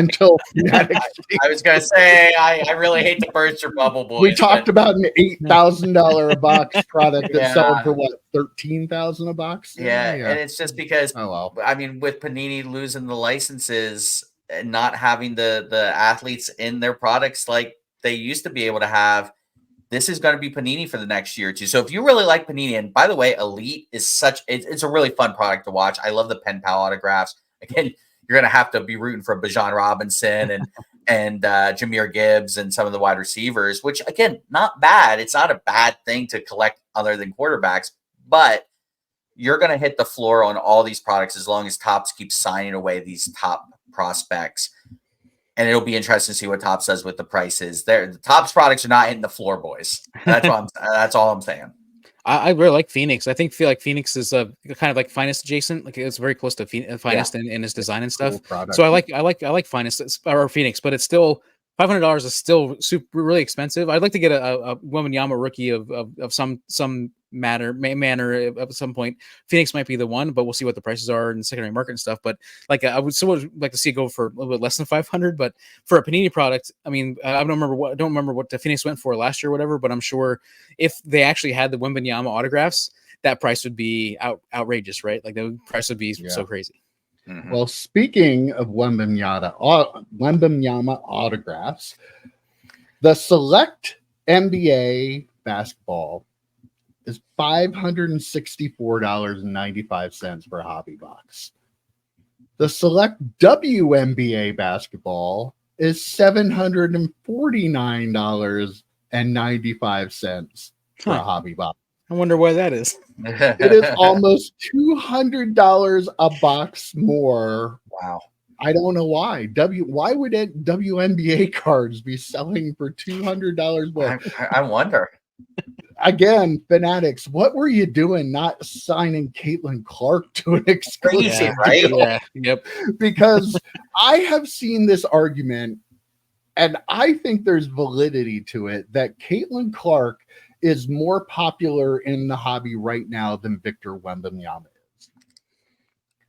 was gonna say I really hate to burst your bubble, boys. We talked about an $8,000 a box product that's selling for what, $13,000 a box? Yeah, and it's just because I mean, with Panini losing the licenses and not having the athletes in their products like they used to be able to have, this is going to be Panini for the next year or two. So if you really like Panini, and by the way, Elite is it's a really fun product to watch. I love the pen pal autographs. Again, you're going to have to be rooting for Bijan Robinson and Jahmyr Gibbs and some of the wide receivers, which again, not bad. It's not a bad thing to collect other than quarterbacks, but you're going to hit the floor on all these products as long as Topps keeps signing away these top prospects. And it'll be interesting to see what Topps does with the prices. The Topps products are not hitting the floor, boys. That's all I'm saying. I really like Phoenix. Feel like Phoenix is a kind of like Finest adjacent. Like, it's very close to Finest in its design and stuff. Cool, so I like Finest or Phoenix, but it's still $500 is still really expensive. I'd like to get a Wembanyama rookie of some manner at some point. Phoenix might be the one, but we'll see what the prices are in the secondary market and stuff. But like, I would still like to see it go for a little bit less than 500. But for a Panini product, I mean, I don't remember what the Phoenix went for last year or whatever. But I'm sure if they actually had the Wembanyama autographs, that price would be outrageous, right? Like, the price would be so crazy. Mm-hmm. Well, speaking of Wembanyama autographs, the Select NBA basketball is $564.95 for a hobby box. The Select WNBA basketball is $749.95 for a hobby box. I wonder why that is. It is almost $200 a box more. Wow. I don't know why. Why would WNBA cards be selling for $200 more? I wonder. Again, Fanatics, what were you doing not signing Caitlin Clark to an exclusive Crazy, right? deal? Yeah. Yep. Because I have seen this argument, and I think there's validity to it, that Caitlin Clark is more popular in the hobby right now than Victor Wembanyama is.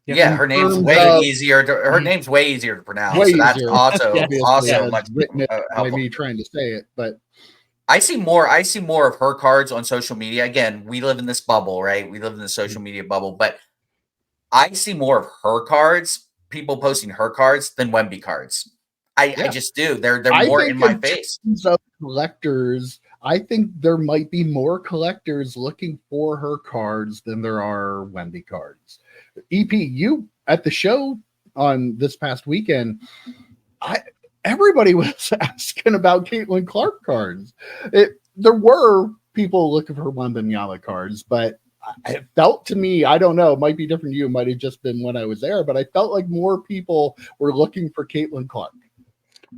Yeah, her name's way easier. Her name's way easier to pronounce. Way so that's easier. also much written it by me trying to say it, but I see more of her cards on social media. Again, we live in this bubble, right? We live in the social media bubble, but I see more of her cards, people posting her cards than Wemby cards. I just do. They're more in my face. Of collectors, I think there might be more collectors looking for her cards than there are Wemby cards. EP, you at the show on this past weekend, everybody was asking about Caitlin Clark cards. There were people looking for Wembanyama cards, but it felt to me, I don't know, it might be different to you, it might have just been when I was there, but I felt like more people were looking for Caitlin Clark.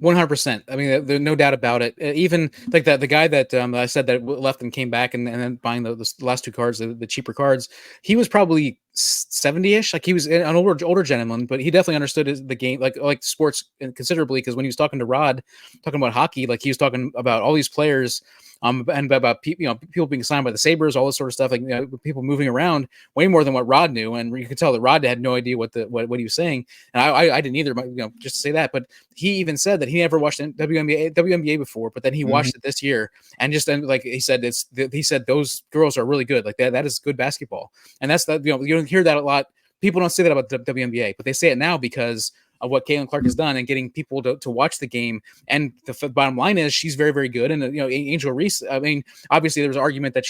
100%. I mean, there's no doubt about it. Even like the guy that I said that left and came back and then buying the last two cards, the cheaper cards, he was probably 70-ish. Like he was an older gentleman, but he definitely understood the game, like sports considerably. Because when he was talking to Rod, talking about hockey, like he was talking about all these players. And about people being signed by the Sabres, all this sort of stuff, like people moving around way more than what Rod knew, and you could tell that Rod had no idea what he was saying, and I didn't either. Just to say that, but he even said that he never watched WNBA before, but then he watched it this year, and like he said, he said those girls are really good, like that is good basketball, and that's you don't hear that a lot. People don't say that about the WNBA, but they say it now because of what Caitlin Clark has done and getting people to watch the game. And the bottom line is she's very, very good. And, Angel Reese, I mean, obviously there was an argument that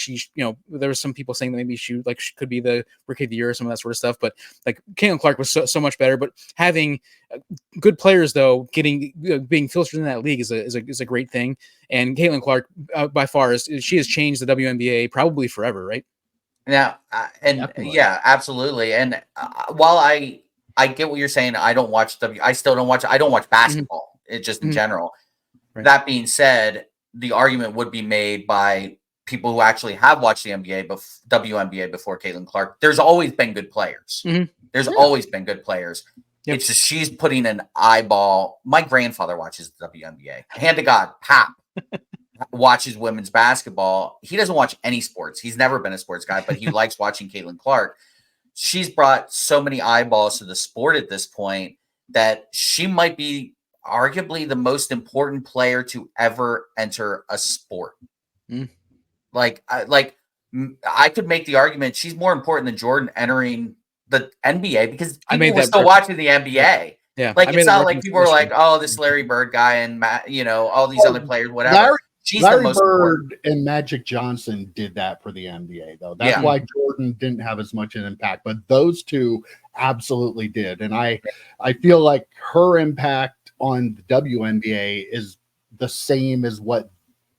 there was some people saying that maybe she could be the Rookie of the Year or some of that sort of stuff. But like Caitlin Clark was so much better. But having good players, though, being filtered in that league is a great thing. And Caitlin Clark, by far, she has changed the WNBA probably forever, right? Now, yeah, absolutely. And while I get what you're saying, I don't watch I don't watch basketball. It just in general. Right. That being said, the argument would be made by people who actually have watched the WNBA before Caitlin Clark. There's always been good players. There's always been good players. Yep. It's just she's putting an eyeball. My grandfather watches the WNBA. Hand to God, Pap watches women's basketball. He doesn't watch any sports. He's never been a sports guy, but he likes watching Caitlin Clark. She's brought so many eyeballs to the sport at this point that she might be arguably the most important player to ever enter a sport. I could make the argument she's more important than Jordan entering the NBA because people were still watching the NBA. Yeah, it's not like people were like, "Oh, this Larry Bird guy and all these other players, whatever." Larry Bird and Magic Johnson did that for the NBA, though. That's why Jordan didn't have as much an impact, but those two absolutely did. And I feel like her impact on the WNBA is the same as what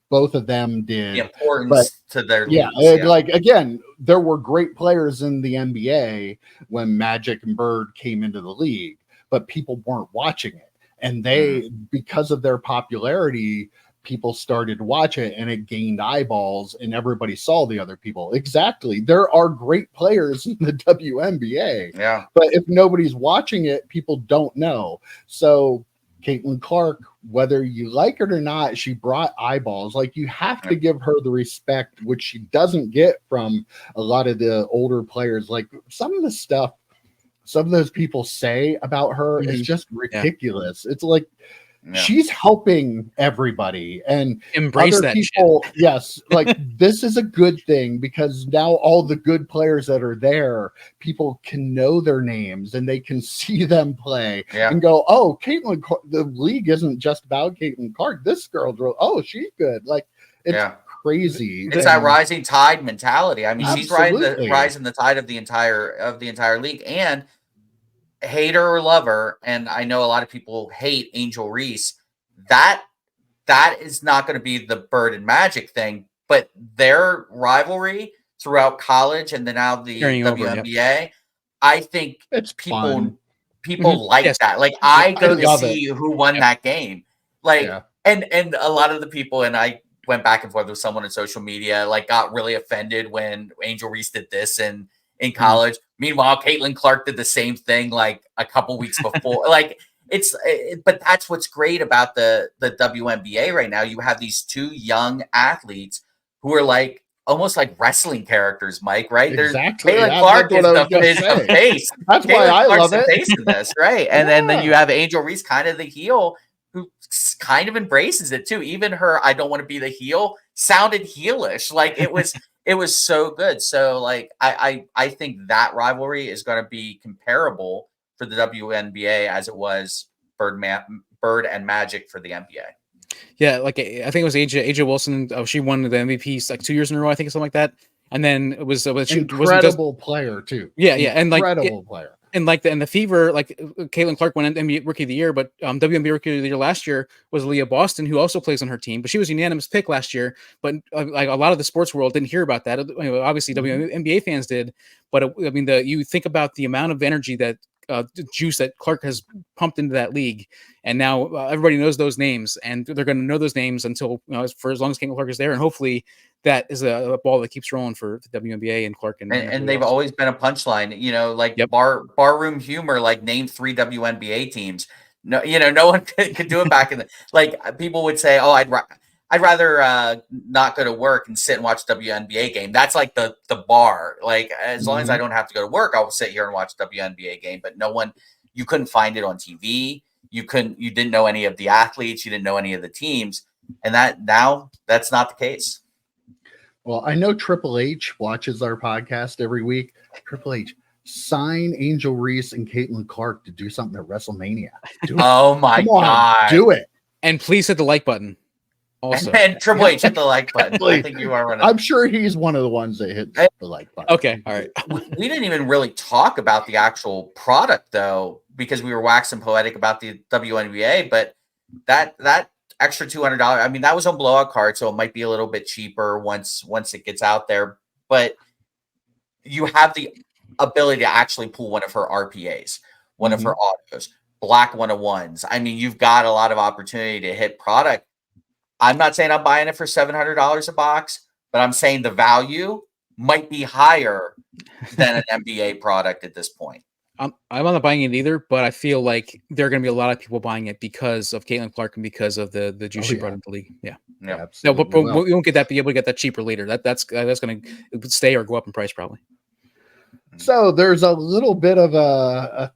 both of them did. The importance to their leagues, like again, there were great players in the NBA when Magic and Bird came into the league, but people weren't watching it. And they, because of their popularity, people started to watch it and it gained eyeballs and everybody saw the other people. Exactly. There are great players in the WNBA. Yeah. But if nobody's watching it, people don't know. So Caitlin Clark, whether you like it or not, she brought eyeballs. Like you have to give her the respect, which she doesn't get from a lot of the older players. Like some of the stuff some of those people say about her is just ridiculous. It's like, she's helping everybody and embrace that people. Shit. Yes. Like this is a good thing because now all the good players that are there, people can know their names and they can see them play and go, oh, Caitlin, the league isn't just about Caitlin Clark. This girl, oh, she's good. Like it's crazy. It's that rising tide mentality. I mean, she's rising the tide of the entire league, and hate her or love her, and I know a lot of people hate Angel Reese. that is not going to be the Bird and Magic thing, but their rivalry throughout college and then now the Carrying over, WNBA, I think It's fun. people like Yes. that. Like I go I to love see who won that game. Like Yeah. and a lot of the people, and I went back and forth with someone on social media, like got really offended when Angel Reese did this in college. Meanwhile, Caitlin Clark did the same thing like a couple weeks before. Like but that's what's great about the WNBA right now. You have these two young athletes who are like almost like wrestling characters, Mike, right? Exactly. Caitlin Clark is the face. That's Caitlin why I Clark's love the it. face in this, right? And then you have Angel Reese, kind of the heel, who kind of embraces it too. Even her "I don't want to be the heel" sounded heelish. Like it was so good. So like I think that rivalry is going to be comparable for the WNBA as it was Bird and Magic for the NBA. Yeah, like I think it was AJ Wilson. She won the MVP like 2 years in a row, I think, something like that. And then it was she incredible player too. Yeah, and like incredible player. And like the Fever, like Caitlin Clark won NBA Rookie of the Year, but WNBA Rookie of the Year last year was Leah Boston, who also plays on her team, but she was a unanimous pick last year. But like a lot of the sports world didn't hear about that. Obviously, WNBA fans did, but I mean, you think about the amount of energy that juice that Clark has pumped into that league, and now everybody knows those names, and they're going to know those names until for as long as Caitlin Clark is there, and hopefully that is a ball that keeps rolling for the WNBA and Clark and they've always been a punchline, like barroom humor, like name 3 WNBA teams. No, no one could do it back in the like people would say, oh, I'd rather not go to work and sit and watch WNBA game. That's like the bar. Like as long as I don't have to go to work, I'll sit here and watch WNBA game. But you couldn't find it on TV. You didn't know any of the athletes. You didn't know any of the teams. And that's not the case. Well, I know Triple H watches our podcast every week. Triple H, sign Angel Reese and Caitlin Clark to do something at WrestleMania. Do it. Oh my God. Do it. And please hit the like button. Also. And Triple H hit the like button. I think you are running. I'm sure he's one of the ones that hits the like button. Okay. All right. We didn't even really talk about the actual product though, because we were waxing poetic about the WNBA, but that extra $200. I mean, that was on blowout card, so it might be a little bit cheaper once it gets out there. But you have the ability to actually pull one of her RPAs, one of her autos, black 101s. I mean, you've got a lot of opportunity to hit product. I'm not saying I'm buying it for $700 a box, but I'm saying the value might be higher than an NBA product at this point. I'm not buying it either, but I feel like there are going to be a lot of people buying it because of Caitlin Clark and because of the juice she brought into the league. Yeah. No, but we won't be able to get that cheaper later. That's going to stay or go up in price probably. So there's a little bit of a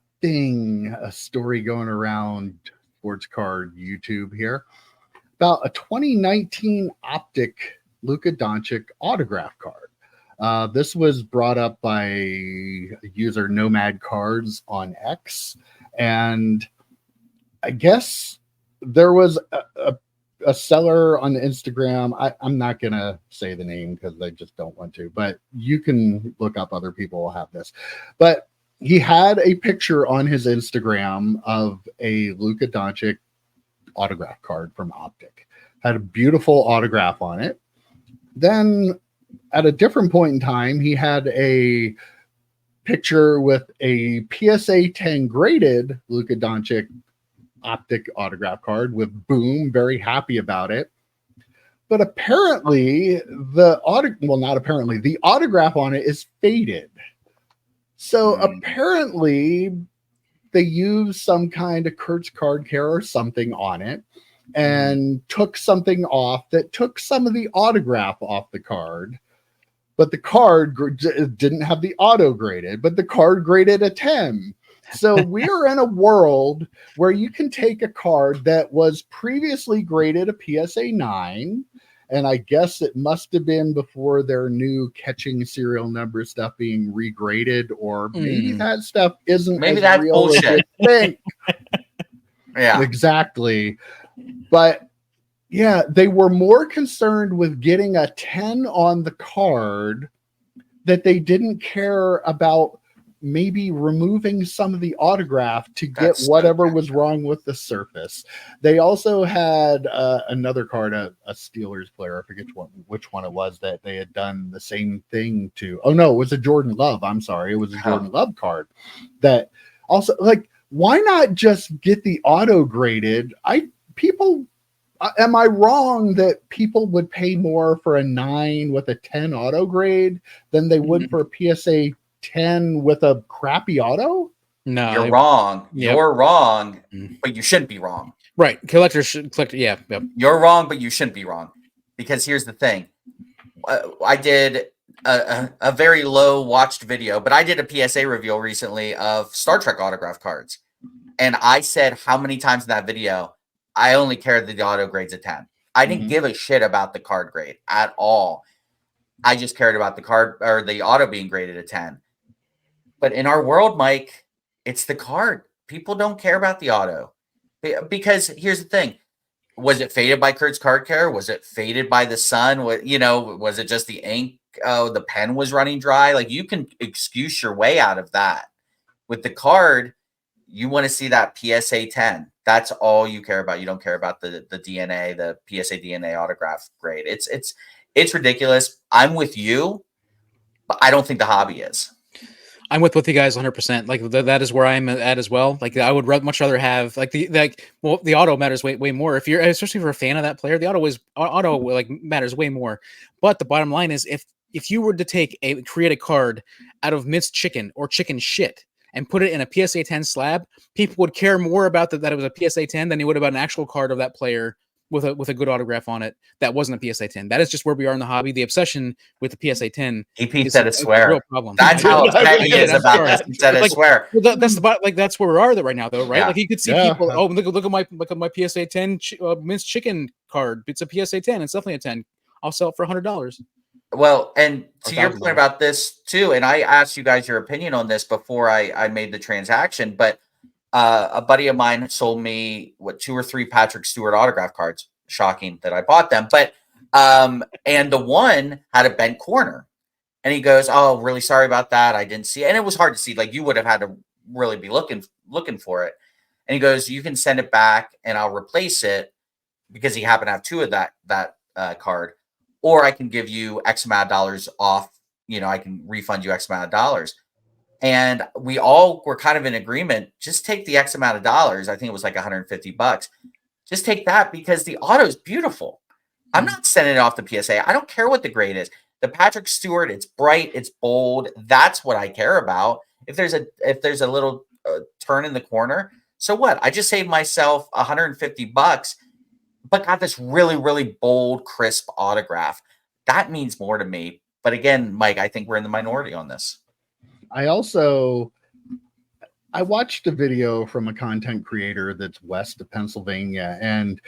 story going around Sports Card YouTube here about a 2019 Optic Luka Doncic autograph card. This was brought up by user Nomad Cards on X, and I guess there was a seller on Instagram. I'm not gonna say the name because I just don't want to, but you can look up, other people will have this. But he had a picture on his Instagram of a Luka Doncic autograph card from Optic. Had a beautiful autograph on it. Then at a different point in time, he had a picture with a PSA 10 graded Luka Doncic Optic autograph card with Boom, very happy about it. But apparently the autograph on it is faded. So apparently they used some kind of Kurtz card care or something on it and took something off that took some of the autograph off the card. But the card didn't have the auto graded, but the card graded a 10. So we're in a world where you can take a card that was previously graded a PSA 9, and I guess it must have been before their new catching serial number stuff being regraded, or maybe that stuff isn't. Maybe that's bullshit. Yeah, exactly. But yeah, they were more concerned with getting a 10 on the card that they didn't care about maybe removing some of the autograph to get That's so whatever bad. was wrong with the surface. They also had another card, a Steelers player, I forget which one it was, that they had done the same thing to. Oh no, it was a Jordan Love. I'm sorry, it was a Jordan Love card. That also, like, why not just get the auto graded? Am I wrong that people would pay more for a 9 with a 10 auto grade than they would for a PSA 10 with a crappy auto? No, You're wrong. Yep. You're wrong, Mm. but you shouldn't be wrong. Right. Collectors should collect. Yeah. Yep. You're wrong, but you shouldn't be wrong. Because here's the thing. I did a very low watched video, but I did a PSA reveal recently of Star Trek autograph cards. And I said how many times in that video, I only cared that the auto grade's a 10. I didn't give a shit about the card grade at all. I just cared about the card or the auto being graded a 10. But in our world, Mike, it's the card. People don't care about the auto. Because here's the thing. Was it faded by Kurt's card care? Was it faded by the sun? Was it just the ink? The pen was running dry. Like, you can excuse your way out of that. With the card, you want to see that PSA 10. That's all you care about. You don't care about the DNA, the PSA DNA autograph grade. It's ridiculous. I'm with you, but I don't think the hobby is. I'm with both you guys 100%. Like that is where I'm at as well. Like I would much rather have the auto matters way more. If you're, especially if you're a fan of that player, the auto like matters way more. But the bottom line is if you were to create a card out of minced chicken or chicken shit and put it in a PSA 10 slab, people would care more about that it was a PSA 10 than they would about an actual card of that player with a good autograph on it that wasn't a PSA 10. That is just where we are in the hobby. The obsession with the PSA 10 EP said a swear. real problem. That's how upset he is about this. He said a swear. That's where we are right now, though, right? Yeah. Like you could see people. Oh, look at my PSA 10 minced chicken card. It's a PSA 10. It's definitely a 10. I'll sell it for $100. Well, and to your point about this too, and I asked you guys your opinion on this before I made the transaction, but a buddy of mine sold me 2 or 3 Patrick Stewart autograph cards. Shocking that I bought them, but and the one had a bent corner, and he goes, "Oh, really sorry about that. I didn't see it." And it was hard to see. Like, you would have had to really be looking for it. And he goes, "You can send it back, and I'll replace it," because he happened to have 2 of that card, or I can give you X amount of dollars off. I can refund you X amount of dollars. And we all were kind of in agreement. Just take the X amount of dollars. I think it was like $150. Just take that because the auto is beautiful. I'm not sending it off the PSA. I don't care what the grade is. The Patrick Stewart, it's bright, it's bold. That's what I care about. If there's a little turn in the corner, so what? I just saved myself $150, but got this really, really bold, crisp autograph. That means more to me. But again, Mike, I think we're in the minority on this. I watched a video from a content creator that's west of Pennsylvania, and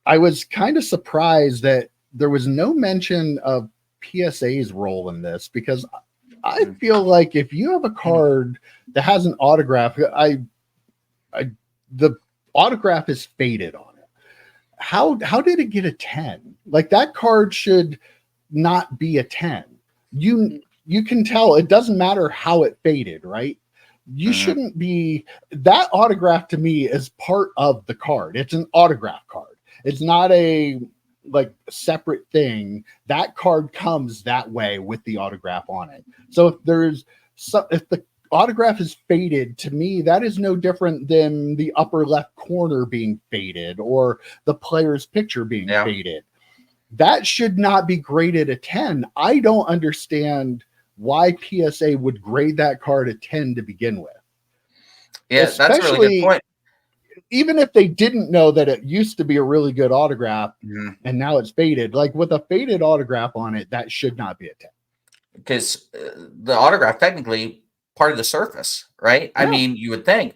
I was kind of surprised that there was no mention of PSA's role in this, because I feel like if you have a card that has an autograph, the autograph is faded on it. How did it get a 10? Like, that card should not be a 10. You can tell it doesn't matter how it faded, right? You shouldn't be. That autograph to me is part of the card. It's an autograph card. It's not a separate thing. That card comes that way with the autograph on it. So if the autograph is faded, to me, that is no different than the upper left corner being faded or the player's picture being faded. That should not be graded a 10. I don't understand why PSA would grade that card a 10 to begin with. Yeah, that's a really good point. Even if they didn't know that it used to be a really good autograph and now it's faded, like with a faded autograph on it, that should not be a 10. Because the autograph technically part of the surface, right? Yeah. I mean, you would think.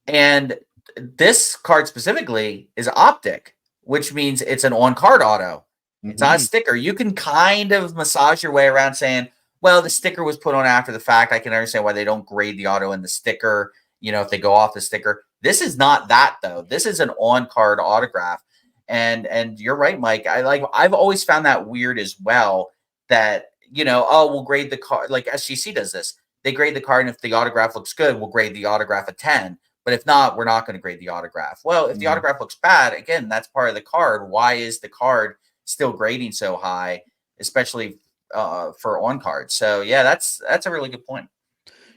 And this card specifically is optic, which means it's an on-card auto. It's not a sticker. You can kind of massage your way around saying, well, the sticker was put on after the fact. I can understand why they don't grade the auto in the sticker, if they go off the sticker. This is not that, though. This is an on-card autograph. And you're right, Mike. I've always found that weird as well, that, we'll grade the card, like SGC does this. they grade the card, and if the autograph looks good, we'll grade the autograph a 10. But if not, we're not going to grade the autograph. Well, if the autograph looks bad, again, that's part of the card. Why is the card still grading so high, especially for on cards? So yeah, that's a really good point.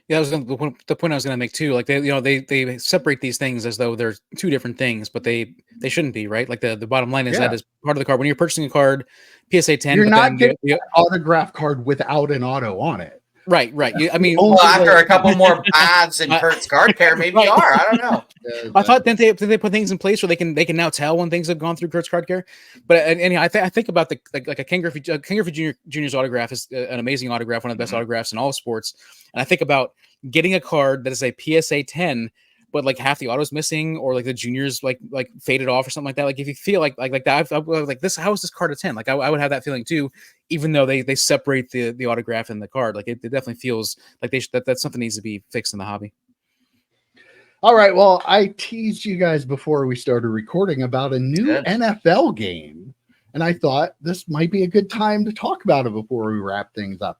Yeah, that was the point I was going to make too. Like they separate these things as though they're two different things, but they shouldn't be, right? Like the bottom line is that is part of the card. When you're purchasing a card, PSA 10, you're not getting an autograph card without an auto on it. Right. I mean, well, after a couple more ads and Kurt's card care, maybe you are. I don't know. I thought did they put things in place where they can now tell when things have gone through Kurt's card care. But anyhow, I think about like a Ken Griffey Jr.'s autograph is an amazing autograph, one of the best autographs in all sports. And I think about getting a card that is a PSA 10, but like half the auto's missing, or like the juniors like faded off or something like that. Like if you feel like that, I like this. How is this card a 10? Like I would have that feeling too, even though they separate the autograph and the card. Like it definitely feels like that's something needs to be fixed in the hobby. All right. Well, I teased you guys before we started recording about a new NFL game, and I thought this might be a good time to talk about it before we wrap things up.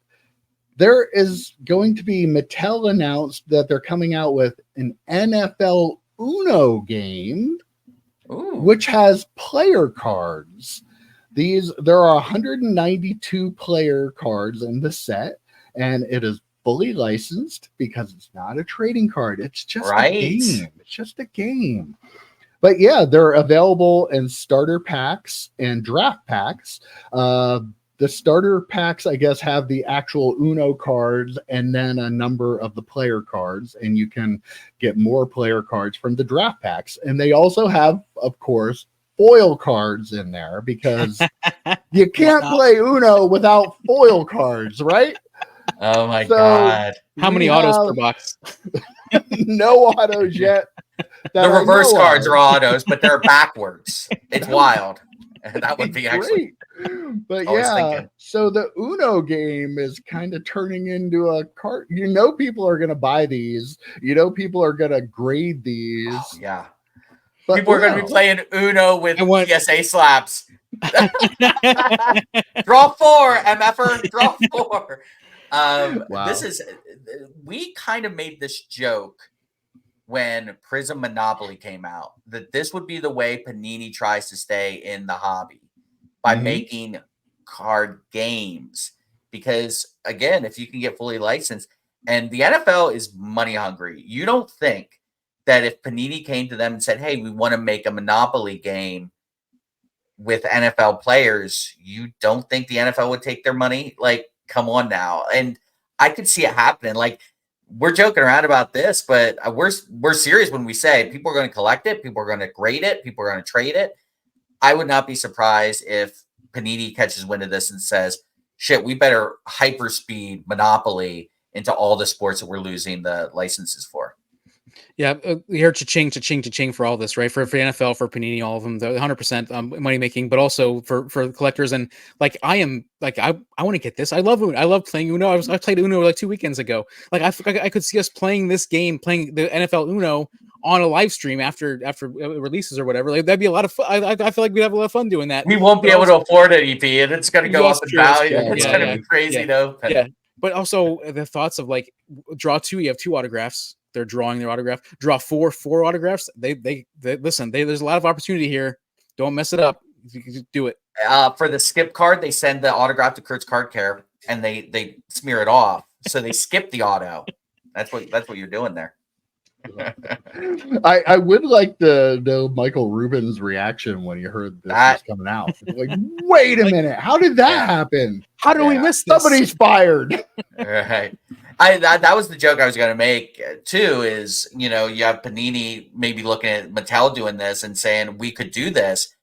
There is going to be Mattel announced that they're coming out with an NFL Uno game, which has player cards. There are 192 player cards in the set, and it is fully licensed because it's not a trading card. It's just a game. It's just a game. But yeah, they're available in starter packs and draft packs. The starter packs, I guess, have the actual Uno cards and then a number of the player cards, and you can get more player cards from the draft packs. And they also have, of course, foil cards in there because you can't play Uno without foil cards, right? Oh my God. How many autos per box? No autos yet. The reverse cards are autos, but they're backwards. It's wild. That would be actually great. But yeah, so the Uno game is kind of turning into a cart. People are going to buy these. People are going to grade these. Oh, yeah. But people are going to be playing Uno with PSA slaps. Draw 4, MFer. Draw 4. Wow. We kind of made this joke when Prism Monopoly came out, that this would be the way Panini tries to stay in the hobby by making card games. Because again, if you can get fully licensed, and the NFL is money hungry, you don't think that if Panini came to them and said, hey, we want to make a Monopoly game with NFL players, you don't think the NFL would take their money? Like, come on now. And I could see it happening. Like, we're joking around about this, but we're serious when we say people are going to collect it, people are going to grade it, people are going to trade it. I would not be surprised if Panini catches wind of this and says, shit, we better hyperspeed Monopoly into all the sports that we're losing the licenses for. Yeah, you hear cha-ching for all this, right? For NFL, for Panini, all of them, the 100% money making, but also for collectors. And like I want to get this. I love Uno. I love playing Uno. I played Uno like 2 weekends ago. Like I could see us playing this game, playing the NFL Uno on a live stream after releases or whatever. Like that'd be a lot of fun. I feel like we'd have a lot of fun doing that. We won't be able to afford it, EP, and it's going to go up in value. It's going to be crazy though. Yeah, but also the thoughts of like draw 2, you have 2 autographs. They're drawing their autograph. Draw 4 autographs. They listen. There's a lot of opportunity here. Don't mess it up. You do it. For the skip card, they send the autograph to Kurt's card care, and they smear it off. So they skip the auto. That's what you're doing there. I would like to know Michael Rubin's reaction when he heard this was coming out. Like, wait a minute, how did that happen? How did we miss this? Somebody's fired. Right. That was the joke I was going to make too. Is you have Panini maybe looking at Mattel doing this and saying we could do this.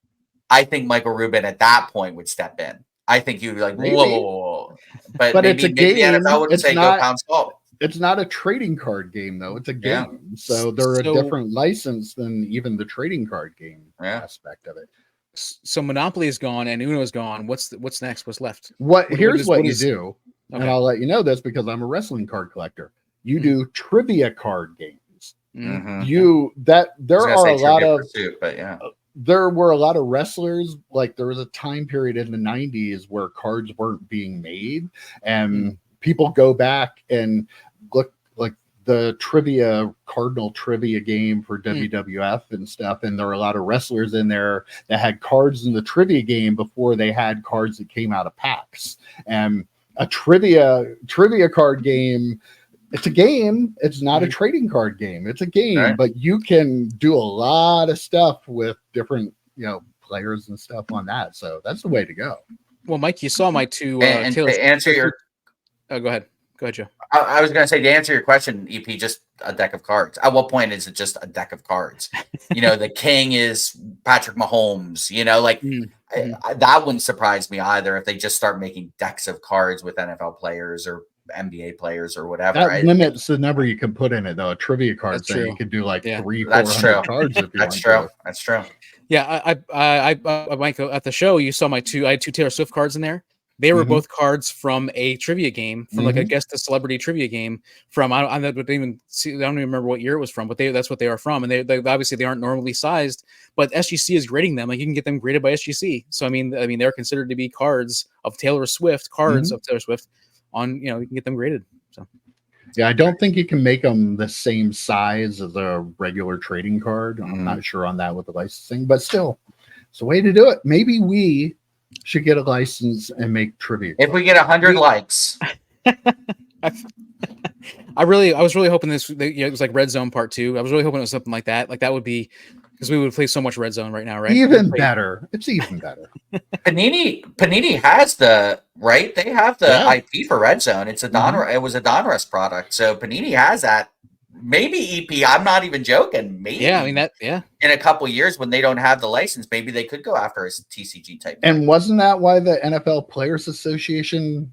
I think Michael Rubin at that point would step in. I think he would be like, whoa. But maybe, it's a game. The NFL would say go pound salt. It's not a trading card game, though. It's a game. Yeah. So they're a different license than even the trading card game aspect of it. So Monopoly is gone and Uno is gone. What's next? What's left? Here's what you do. Okay. And I'll let you know this because I'm a wrestling card collector. You do trivia card games. Mm-hmm. There are a lot of pursuit, but there were a lot of wrestlers. Like there was a time period in the 90s where cards weren't being made and people go back and look like the Cardinal trivia game for WWF and stuff, and there were a lot of wrestlers in there that had cards in the trivia game before they had cards that came out of packs. And a trivia card game, it's a game. It's not a trading card game. It's a game, right. But you can do a lot of stuff with different, players and stuff on that. So that's the way to go. Well, Mike, you saw my two. And to answer your, go ahead, Joe. I was going to say, to answer your question, EP, just a deck of cards. At what point is it just a deck of cards? The king is Patrick Mahomes. That wouldn't surprise me either if they just start making decks of cards with NFL players or NBA players or whatever. That limits the number you can put in it, though. A trivia card, so you can do like 300-400 cards if you want to. That's true. Yeah, I Mike, at the show, you saw I had two Taylor Swift cards in there. They were both cards from a trivia game, from like I guess the celebrity trivia game from I don't even remember what year it was from, but that's what they are from, and they obviously they aren't normally sized, but SGC is grading them. Like you can get them graded by SGC. So I mean they're considered to be cards of Taylor Swift. On you can get them graded. So yeah, I don't think you can make them the same size as a regular trading card. I'm not sure on that with the licensing, but still, it's a way to do it. Maybe we should get a license and make trivia cards. If we get 100 likes. I was really hoping it was like Red Zone Part 2. I was really hoping it was something like that. Like that would be because we would play so much Red Zone right now, right? Even better. It's even better. Panini has the right. They have the IP for Red Zone. It's it was a Donruss product, so Panini has that. Maybe EP. I'm not even joking. Maybe. Yeah, I mean that. Yeah. In a couple years, when they don't have the license, maybe they could go after a TCG type. And wasn't that why the NFL Players Association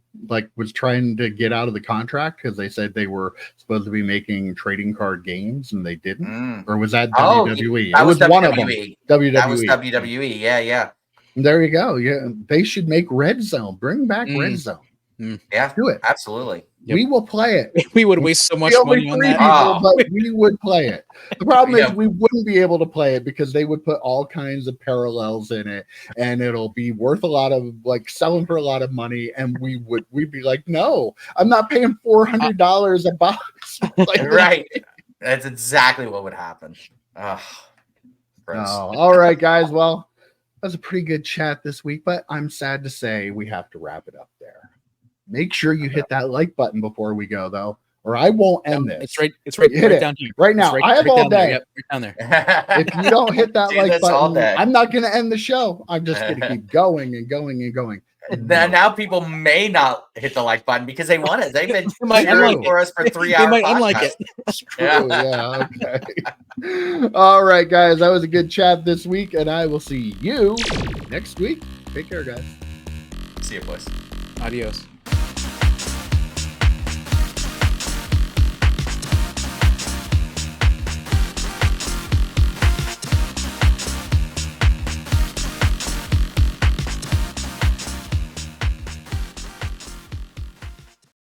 was trying to get out of the contract because they said they were supposed to be making trading card games and they didn't? Or was that WWE? That was WWE. One of them. WWE. That was WWE. Yeah. There you go. Yeah, they should make Red Zone. Bring back Red Zone. Yeah, do it. Absolutely. Yep. We will play it. We would waste so much money on that. But we would play it. The problem is we wouldn't be able to play it because they would put all kinds of parallels in it and it'll be worth a lot of selling for a lot of money. And we'd be like, no, I'm not paying $400 a box. Right. That's exactly what would happen. All right, guys. Well, that was a pretty good chat this week, but I'm sad to say we have to wrap it up there. Make sure you hit that like button before we go, though, or I won't end this. It's right down here. Right now. I have all day. Yep, right down there. If you don't hit that like button, I'm not going to end the show. I'm just going to keep going and going and going. Now people may not hit the like button because they want it. They've been cheering for us for 3 hours. They might unlike it. Yeah. Okay. All right, guys. That was a good chat this week, and I will see you next week. Take care, guys. See you, boys. Adios.